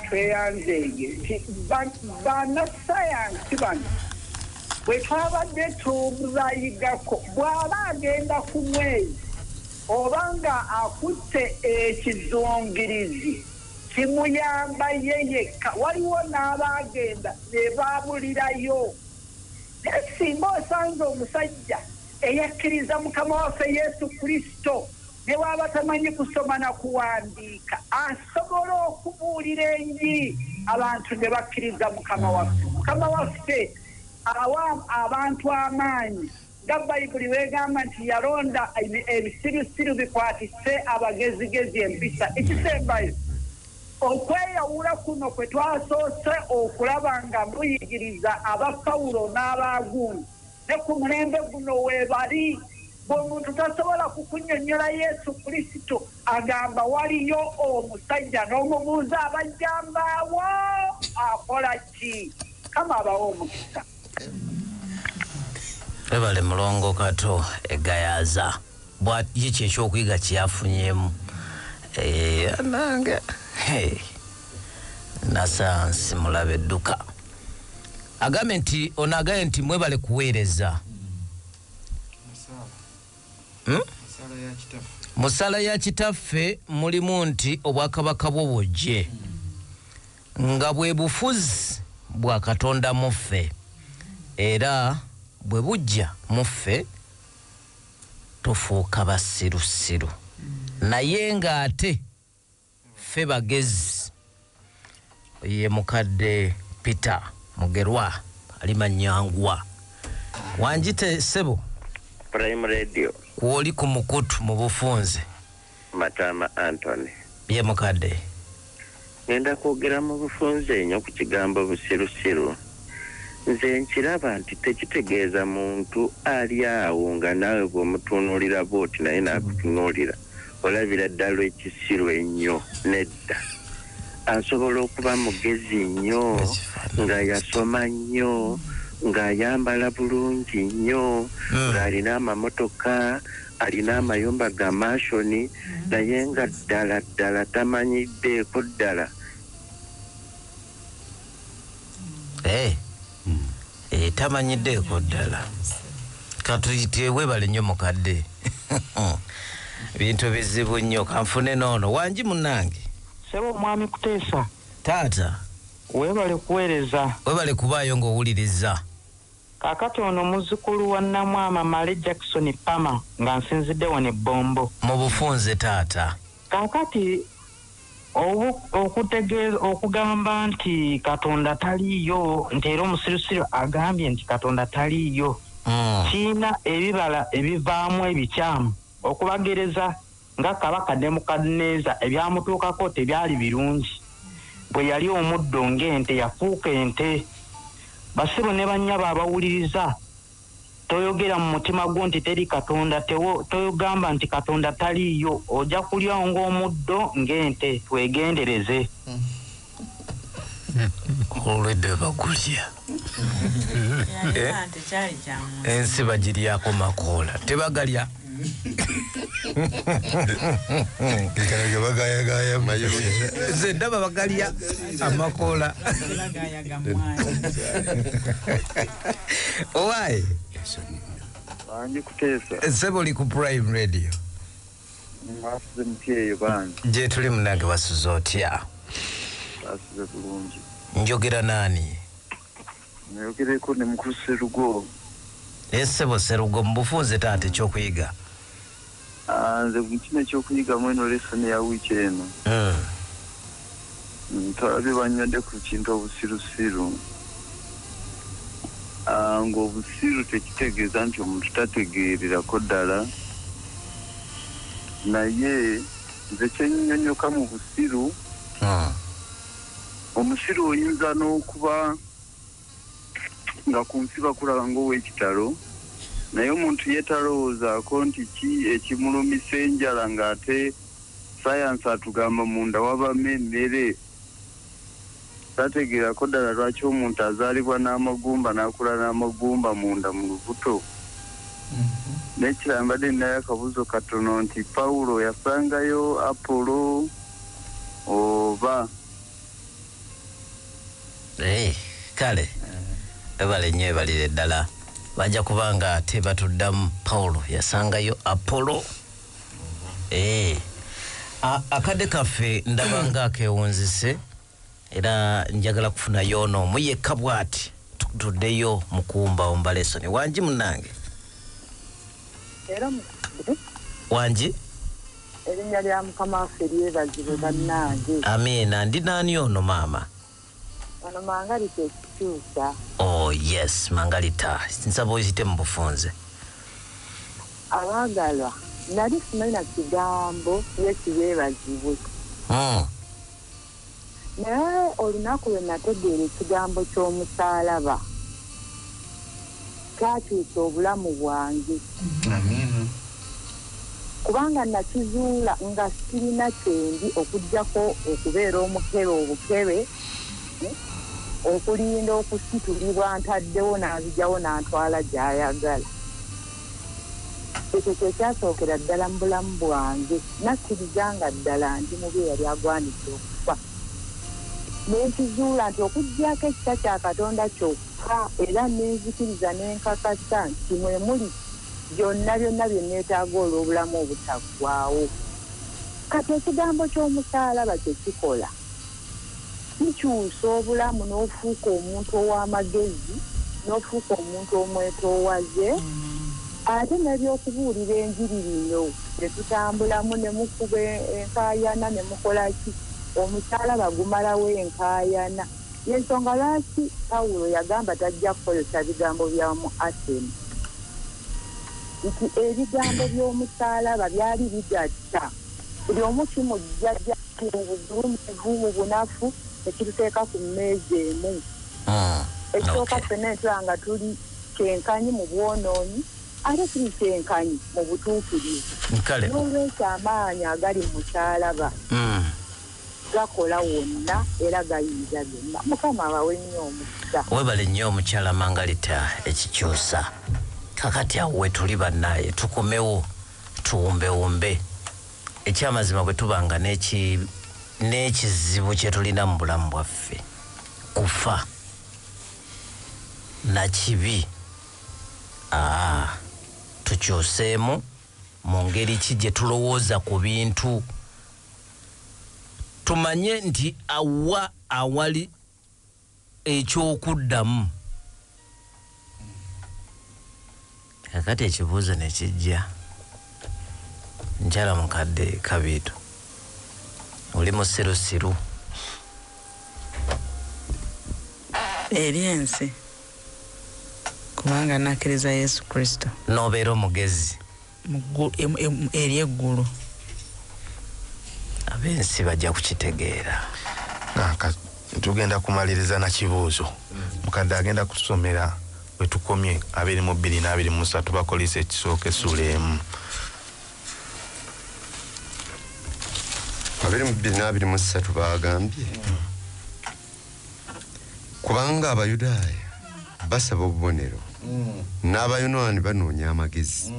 G: Tweyanzege. Bana sayansi bano. Bwe twabadde tubuzayigako bw'aba agenda ku mwezi oba nga akutte ekizungirizi kimuyamba ye yekka. Waliwo n'abaagenda ne baabulirayo. Naye singa osanze omusajja eyakkiriza Mukama waffe Yesu Kristo ne waba tamanyi kusoma na kuwandiika asobola okubuulira enjiri abantu ne bakkiriza Mukama waffe. Mukama waffe awa abantu amaanyi nga Bayibuli weegamba nti yalonda ebisirusiru bikwatise abagezigezi empisa. Ekisembayo okweyawula kuno kwe twasoose okulaba nga muyigiriza aba Pawulo n'abaagungu ne ku mulembe guno weebali bw'omuntu tasobola kukunnyonnyola Yesu Kristo agamba waliyo omusajja n'omubuuza abajjambaawo akola ki? Kama abawo omukisa.
A: Ebale mulongo kato egayaza bw'ati kyekyokuyiga kyafunyemu ananga nasansi mulabe edduka agambe nti onagaye nti mwebale kuweereza musala ya kitaffe mulimu nti obwakabaka bwo bwojje nga bwe bufuzi bwa Katonda muffe era bwe bujja muffe tofuuka basirusiru naye ng'ate ffe bagezi. Ye mukadde Peter Mugerwa alimanyangwa wanjite sebo
H: Prime Radio
A: kwoli ku mukutu mu bufunze
H: Matama Anthony.
A: Ye mukadde
H: Nenda kwogera mu bufunze nnyo ku kigambo busirusiru. Nze nkiraba nti tekitegeeza muntu ali awo nga naawe bw'omutunuulira bw'oti naye n'akutunuulira olabira ddala ekisiru ennyo. Nedda asobola okuba mugezi nnyo nga yasoma nnyo ng'ayambala bulungi nnyo ng'alina amamotoka alina amayumba ga mansioni naye nga ddala tamanyiddeeko ddala.
A: Tamanyiddeeko ddala katuyite webale nnyo mukadde bintu bizibu nnyo kanfune noono wanji munnange.
G: Sebo mwami kuteesa
A: taata
G: webale kuweereza
A: webale kubaayo ng'owuliriza.
G: Kaakati ono muzzukulu wa Namwama Male Jackson Pama nga nsinzidde wano Bombo
A: mu bufunze taata.
G: Kaakati okutegeeza okugamba nti Katonda taliiyo nti era omusirusiru agambye nti Katonda taliiyo kiina ebibala ebivaamu ebikyamu okubagereza nga Kabaka Nebukadneeza ebyamutuukako tebyali birungi. Bwe yali omuddo ng'ente yafuuka ente. Basiru ne bannyabo abawuliriza toyogera mu mutima gwo nti teri Katonda toyogamba nti Katonda taliiyo ojja kulyawo ng'omuddo ng'ente. Twegendereze.
A: Olwedde bagulya ensi bagiryako makoola tebagalya nze ndaba bagalya amakoola owaaye
I: banji kuteesa
A: sebo oli ku Prime Radio
I: mwasize mutyeyo banji
A: gye tuli munange wasuza otya?
I: basize bulungi.
A: Njogera naani?
I: Nayogereko ne mukulu Serugo.
A: Sebo Serugo mu bufunze taata ekyokuyiga.
I: Nze mukino ekyokuyiga mweno lesoni ya wiiki eno. Twalabye bannyodde ku kintu obusirusiru. Ng'obusiru tekitegeeza nti omuntu tategeererako ddala. Naye nze kyennyonnyoka mu busiru omusiru oyinza n'okuba nga ku nsi bakulaba ng'ow'ekitalo naye omuntu yetalowoozaako nti ki ekimulumisa enjala ng'ate sayansi atugamba munda wabamu emmere. Tategeerako ddala lwaki omuntu azaalibwa n'amagumba n'akula n'amagumba munda mu lubuto. N'ekirambadde nnayo akabuzo katono nti Pawulo yasangayo Apolo oba?
A: Kale ebale nnyo ebalire ddala bajja kubanga ate batuddamu Pawulo yasangayo Apolo. Akadde kaffe ndaba nga akewunzise era njagala kufunayo ono muyekka bw'ati tutuddeyo mukumba Ombalesoni. Wangi munnange?
J: Era
A: Wangi?
J: erinnya lya Mukama waffe lyebazibwe bannange.
A: Amiina. Ndi naani ono maama?
J: Ono Mangalita ekikyusa.
A: Oh yes, Mangalita. Nsaba oyite mu bufunze.
J: Abaagalwa, nali simanyi na kigambo yekibeebazibwe. Naye olunaku lwe nategeera ekigambo ky'omusaalaba kyakyusa obulamu bwange. Kubanga nakizuula nga sirina kyendi okuggyako okubeera omukebe obukebe, okulinda okusitulibwa ntaddewo n'abijjawo n'antwala gy'ayagala. Ekyo kye kyasookera ddala mu bulamu bwange. Nakkirizanga ddala nti mubi yali agwanidde okufa. N'enkizuula nti okuggyako ekita kya Katonda kyokka era n'enzikiriza n'enkakasa nti mwe muli byonna bye neetaaga olw'obulamu obutaggwaawo. Kati ekigambo ky'omusaalaba kye kikola kikyusa obulamu n'ofuuka omuntu ow'amagezi, n'ofuuka omuntu omwetoowaze, ate n'ebyokubuulira enjiri lino ne tutambulamu ne mukuba enkaayana ne mukola ki, omusaalaba gumalawo enkaayana. Y'ensonga lwaki Pawulo yagamba tajja kukozesa bigambo bya mu Atene, nti ebigambo by'omusaalaba byali bigatta buli omu kimujjajja mu bugulumivu mu bunafu ekituteeka ku mmeeza emu. Ekisooka ffenna entula tuli kyenkanyi mu bwonoonyi ate tuli kyenkanyi mu butuukirivu. N'olwekyo amaanyi agali mu musaalaba gakola wonna era gayinza byonna. Mukama abawe nnyo omukisa.
A: Webale nnyo omukyala Mangalita ekikyusa. Kakati awo wetuli bannaye tukomewo tuwumbewumbe. Ekyamazima bwe tubanga n'ekizibu kye tulina mu bulamu bwaffe, kufa na kibi, tukyuseemu mu ngeri ki gye tulowooza ku bintu. Tumanye nti awali ekyokuddamu. Kakati ekibuuzo ne kijja. Njala mukadde Kabiito, oli musirusiru
E: eri ensi kubanga nakkiriza Yesu Kristo,
A: n'obeera omugezi
E: eri eggulu.
A: Ab'ensi bajja kukitegeera.
D: Tugenda kumaliriza na kibuuzo. Mukadde agenda kusomera we tukomye 22:23 bakolise ekisooka essula emu.
B: 22:23 bagambye kubanga Abayudaaya basaba obubonero n'Abayonaani banoonya amagezi,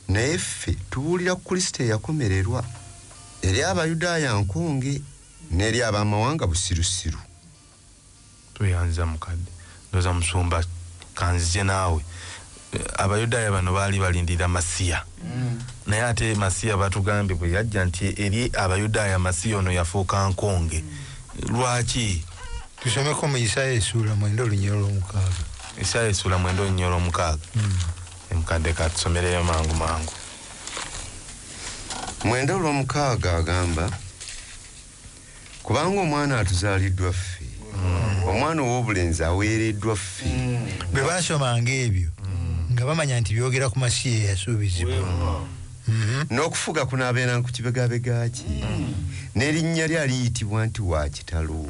B: naye ffe tubuulira Kristo eyakomererwa eri Abayudaaya nkonge n'eri ab'amawanga busirusiru.
D: Tuyanza mukadde ndoza musumba kanzije naawe. Abayudaaya bano baali balindira Masiya, naye ate Masiya batugambye bwe yajja nti eri Abayudaaya Masiya ono yafuuka nkonge. Lwaki?
F: Tusomeko mu Isaya essula 9:6.
D: Isaya essula 9:6. Mukadde katusomereyo mangu mangu.
B: 9:6 agamba kubanga omwana atuzaaliddwa ffe, omwana ow'obulenzi aweereddwa ffe.
F: Bwe basomanga ebyo nga bamanya nti byogera ku Masiya eyasuubizibwa.
B: n'okufuga kunaabeera ku kibegabega ki n'erinnya lye aliyitibwa nti wa kitalo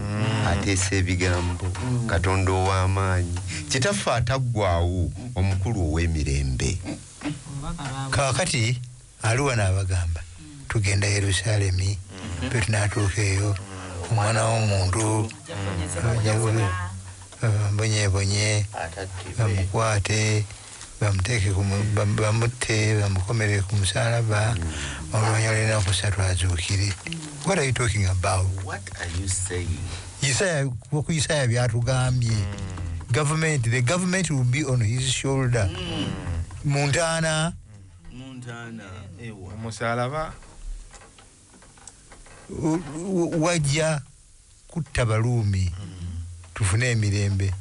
B: ateesa ebigambo Katonda ow'amaanyi kitaffe ataggwaawo omukulu ow'emirembe.
F: Kaakati aliwa n'abagamba tugenda Yerusaalemi pe tunaatuuka eyo omwana w'omuntu bambonyebonye bamukwate bamuteeke bamutte bamukomere ku musaalaba oluvannyuma lw'ennaku 3 azuukire. What are you talking about?
C: What are you saying?
F: Isaya byatugambye the government will be on his shoulder. Montana
D: ewa musalaba
F: wajja kutta Baluumi tufune emirembe.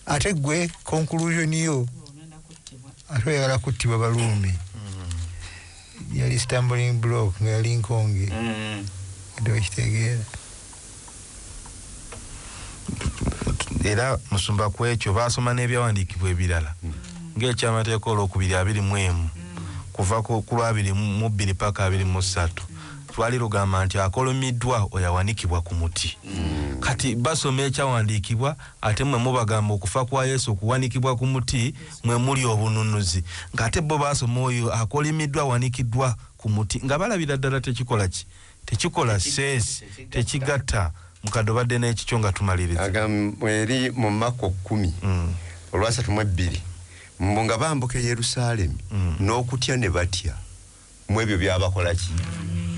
F: Ate gwe conclusion yo ate oyagala kuttibwa Baluumi yali stumbling block nga yali nkonge ndokitegeera.
D: era musumba ku ekyo baasoma n'ebyawandiikibwa ebirala ng'ekyamateeka olwokubiri 21 kuva ku Lwabiri mu 2 paka 23 twali lugamba nti akolomiddwa oyawanikibwa ku muti. Kati basoma ekyawandiikibwa ate mwe mubagamba okufa kwa Yesu okuwanikibwa ku muti mwe muli obununuzi ng'ate bo basoma oyo akolimiddwa awanikiddwa ku muti nga balabira ddala tekikola ki tekikola sense tekigatta mukadobadde n'ekikyo nga tumaliriza.
B: Eri mu Mako 10 olwasatu mu 2 nga bambuka Yerusaalemi n'okutya ne batya mu ebyo byabakola ki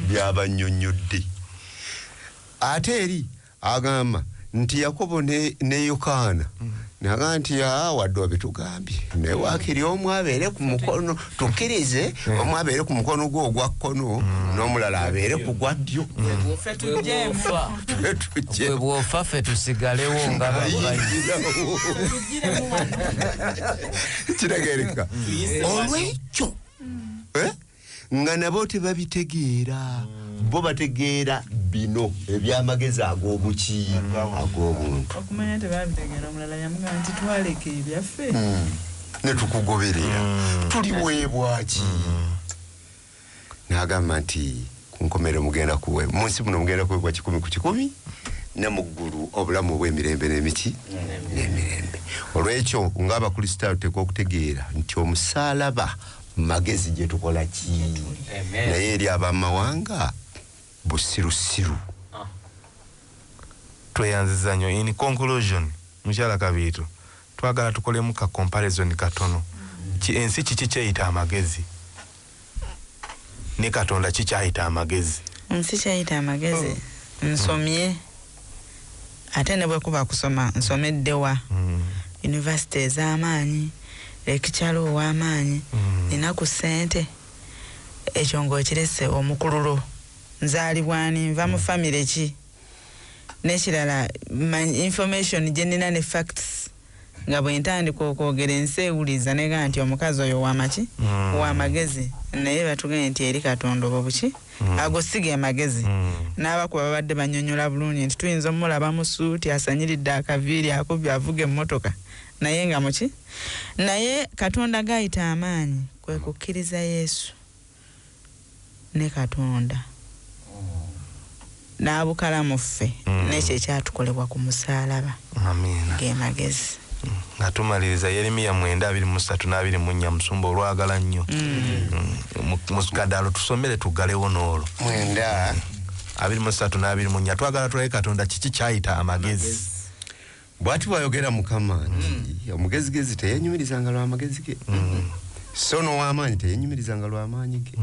B: byabannyonnyodde. Ate eri agamba nti Yakobo ne Yokaana naga nti wadde obitugambye naye waakiri omu abeere ku mukono tukkirize omu abeere ku mukono gwe ogwa kkono n'omulala abeere ku gwa ddyo
A: gwe bw'ofa ffe tusigalewo nga
B: kitegeereka olw'ekyo nga nabo tebabitegeera bo bategeera bino ebyamagezi ag'obuki ag'obuntu
E: okumanya tebabitegeera omulala yamugamba nti twaleke ebyaffe
B: ne tukugoberera tuli bwebwaki n'agamba nti kunkomere mugenda kuwe munsi muno mugenda kuweebwa 10 ku 10 ne mu ggulu obulamu obw'emirembe n'emiti n'emirembe. Olw'ekyo ng'abakristaayo tuteekwa okutegeera nti omusaalaba magezi gye tukola ki naye eri abamawanga busirusiru.
D: Tweyanziza nnyo. In conclusion mukyala Kabiito twagala tukolemu ka comparison katono ensi kiki kyeyita amagezi ne Katonda kikyayita amagezi.
E: Ensi kyayita amagezi nsomye ate ne bwe kuba kusoma nsomeddewa university ez'amaanyi ekikyalo ow'amaanyi nina ku ssente ekyo ng'okirese omukululo nzaalibwani nva mu famire ki n'ekirala information gye nina ne facts nga bwe ntandika okwogera ensi ewuliza nega nti omukazi oyo wamaki wamagezi naye batugende nti eri Katonda obo buki ago siga amagezi n'abakuba babadde bannyonnyola bulungi nti tuyinza omulaba mu suuti asanyiridde akaviiri akubye avuga emmotoka naye nga muki naye Katonda gayita amaanyi kwe kukkiriza Yesu ne Katonda n'abukalamu ffe n'ekyo ekyatukolebwa ku musaalaba.
D: Amiina.
E: Ge magezi.
D: Nga tumaliriza Yeremiya 9:23 n' 24 musumba olwagala nnyo. Muskadalo tusomere tugalewo n'olwo. 9:23 n' 24 twagala tulabe Katonda kiki kyayita amagezi.
B: Bw'ati bw'ayogera Mukama nti omugezigezi teyenyumirizanga lw'amagezi ge so n'ow'amaanyi teyenyumirizanga lw'amaanyi ge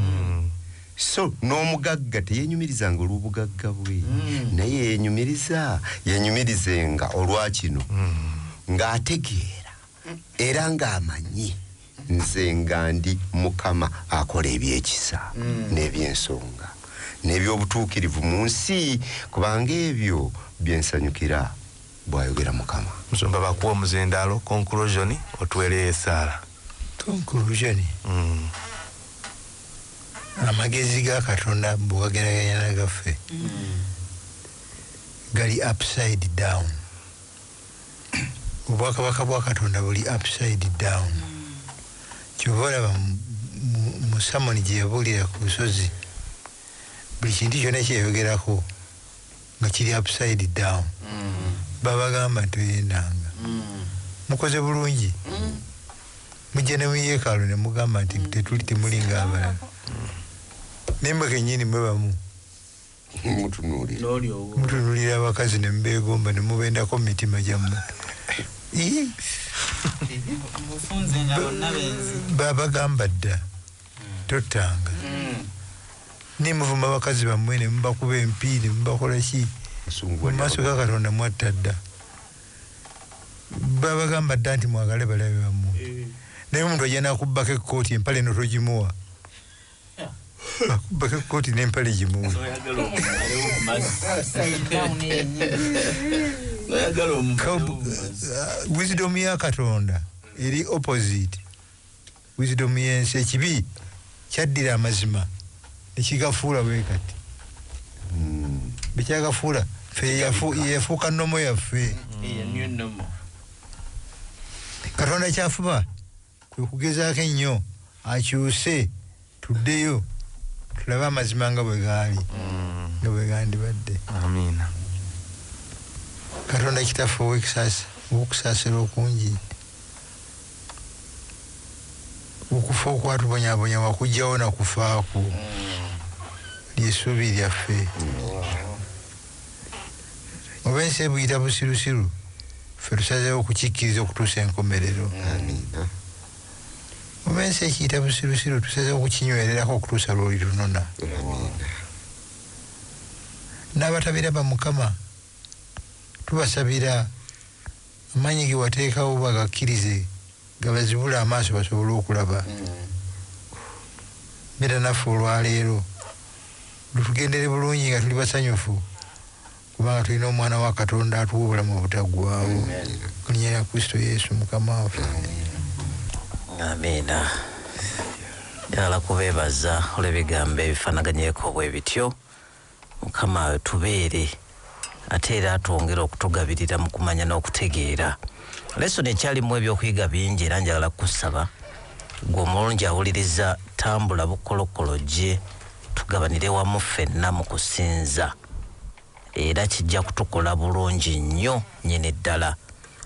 B: so n'omugagga teyenyumirizanga olw'obugagga bwe naye yenyumirizenga olwakino ng'ategeera era ng'amanyi nze nga ndi Mukama akola ebyekisa n'ebyensonga n'ebyobutuukirivu mu nsi kubanga ebyo byensanyukira bw'ayogera Mukama.
D: Musumba bakuwa omuzindaalo conclusion otwere esaala.
F: Conclusion amagezi ga Katonda bw'ageraganya n'agaffe gali upside down. Obwakabaka bwa Katonda buli upside down. Kyova olaba mu Samoni gye yabuulira ku lusozi buli kintu kyonna kyeyogerako nga kiri upside down babagamba nti oyendanga mukoze bulungi mujja ne mu yeekaalu ne mugamba nti tetuli temulinga abalala nemba kennyini mwe bamu mutunuulira abakazi ne mubeegomba ne mubendako mu mitima gyammwe babagamba dda tottanga nemuvuma abakazi bammwe ne mubakuba empiiri mubakola ki mu maaso ga Katonda mwatta dda babagamba dda nti mwagale balabe bammwe naye omuntu ajja nakubbako ekkooti empale no togimuwa akubbako ekkooti n'empale gimuwa wisdom ya Katonda eri opposite wisdom yensi ekibi kyaddira amazima nekigafuula bwe kati bekyagafuula fe yafuuka nnomo yaffe Katonda kyafuba kwe kugezaako ennyo akyuse tuddeyo tulabe amazima nga bwe gaali nga bwe gandibadde.
D: Amiina.
F: Katonda kitaffe ow'okusaasira okungi okufa okwatubonyabonya wakujjawo na kufaako lyessuubi lyaffe oba ensi ebuyita busirusiru ffe tusazeewo okukikkiriza okutuusa enkomerero oba ensi ekiyita busirusiru tusazeewo okukinywererako okutuusa lwoli tunona n'abatabira ba Mukama tubasabira amaanyi ge wateekawo bagakkirize gabazibula amaaso basobole okulaba beera naffe olwaleero lutugendere bulungi nga tuli basanyufu kubanga tulina omwana wa Katonda atuwa obulamu obutaggwaawo ku linnya lya Kristo Yesu Mukama waffe.
A: Amiina. Njagala kubeebaza olw'ebigambo ebifaanaganyeeko bwe bityo. Mukama tubeere ate era atwongera okutugabirira mu kumanya n'okutegeera. Lesoni ekyalimu ebyokuyiga bingi era njagala kusaba gwe omulungi awuliriza tambula bukolokolo gye tugabanire wamu ffenna mu kusinza era kijja kutukola bulungi nnyo nnyini ddala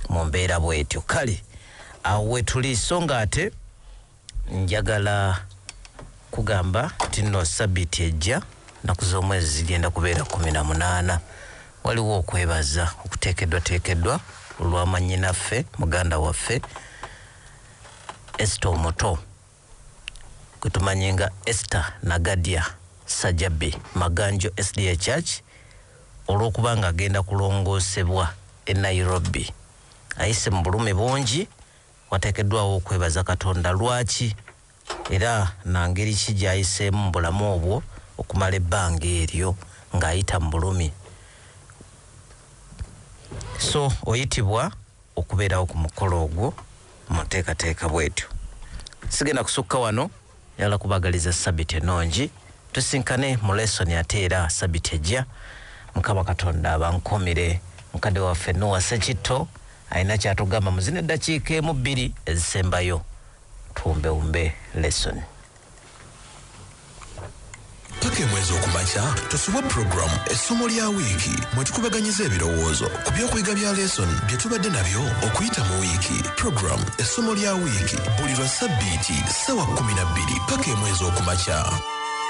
A: mu mbeera bwetyo. Kale awo wetuli so nga ate njagala kugamba nti nno sabbiiti ejja nnaku z'omwezi zigenda kubeera 18 waliwo okwebaza okuteekeddwateekeddwa olw'amannyinaffe muganda waffe Esther omuto gwe tumanyi nga Esther Nagadia Sajabi Maganjo SDA Church olw'okuba nga agenda kulongoosebwa e Nairobi ayise mu bulumi bungi wateekeddwawo okwebaza Katonda lwaki era nangeri ki gy'ayiseemu mu bulamu obwo okumala ebbanga eryo ng'ayita mu bulumi. So oyitibwa okubeerawo ku mukolo ogwo mu nteekateeka bwetyo. Sigenda kusukka wano yala kubagaliza sabbiiti ennungi tusinkane mu lesoni ate era sabbiiti ejja Mukama Katonda abankomire mukadde waffe Noah Sekitto alina kyatugamba mu zino eddakiika 2 ezisembayo tuwumbewumbe lesoni.
K: Paka mwezi okumakya tusuba programu essomo lya wiiki mwe tukubaganyiza ebirowoozo ku by'okuyiga bya lesson bye tubadde nabyo okuyita mu wiiki. Programu essomo lya wiiki buli lwa sabbiiti ssaawa 12 paka mwezi okumakya.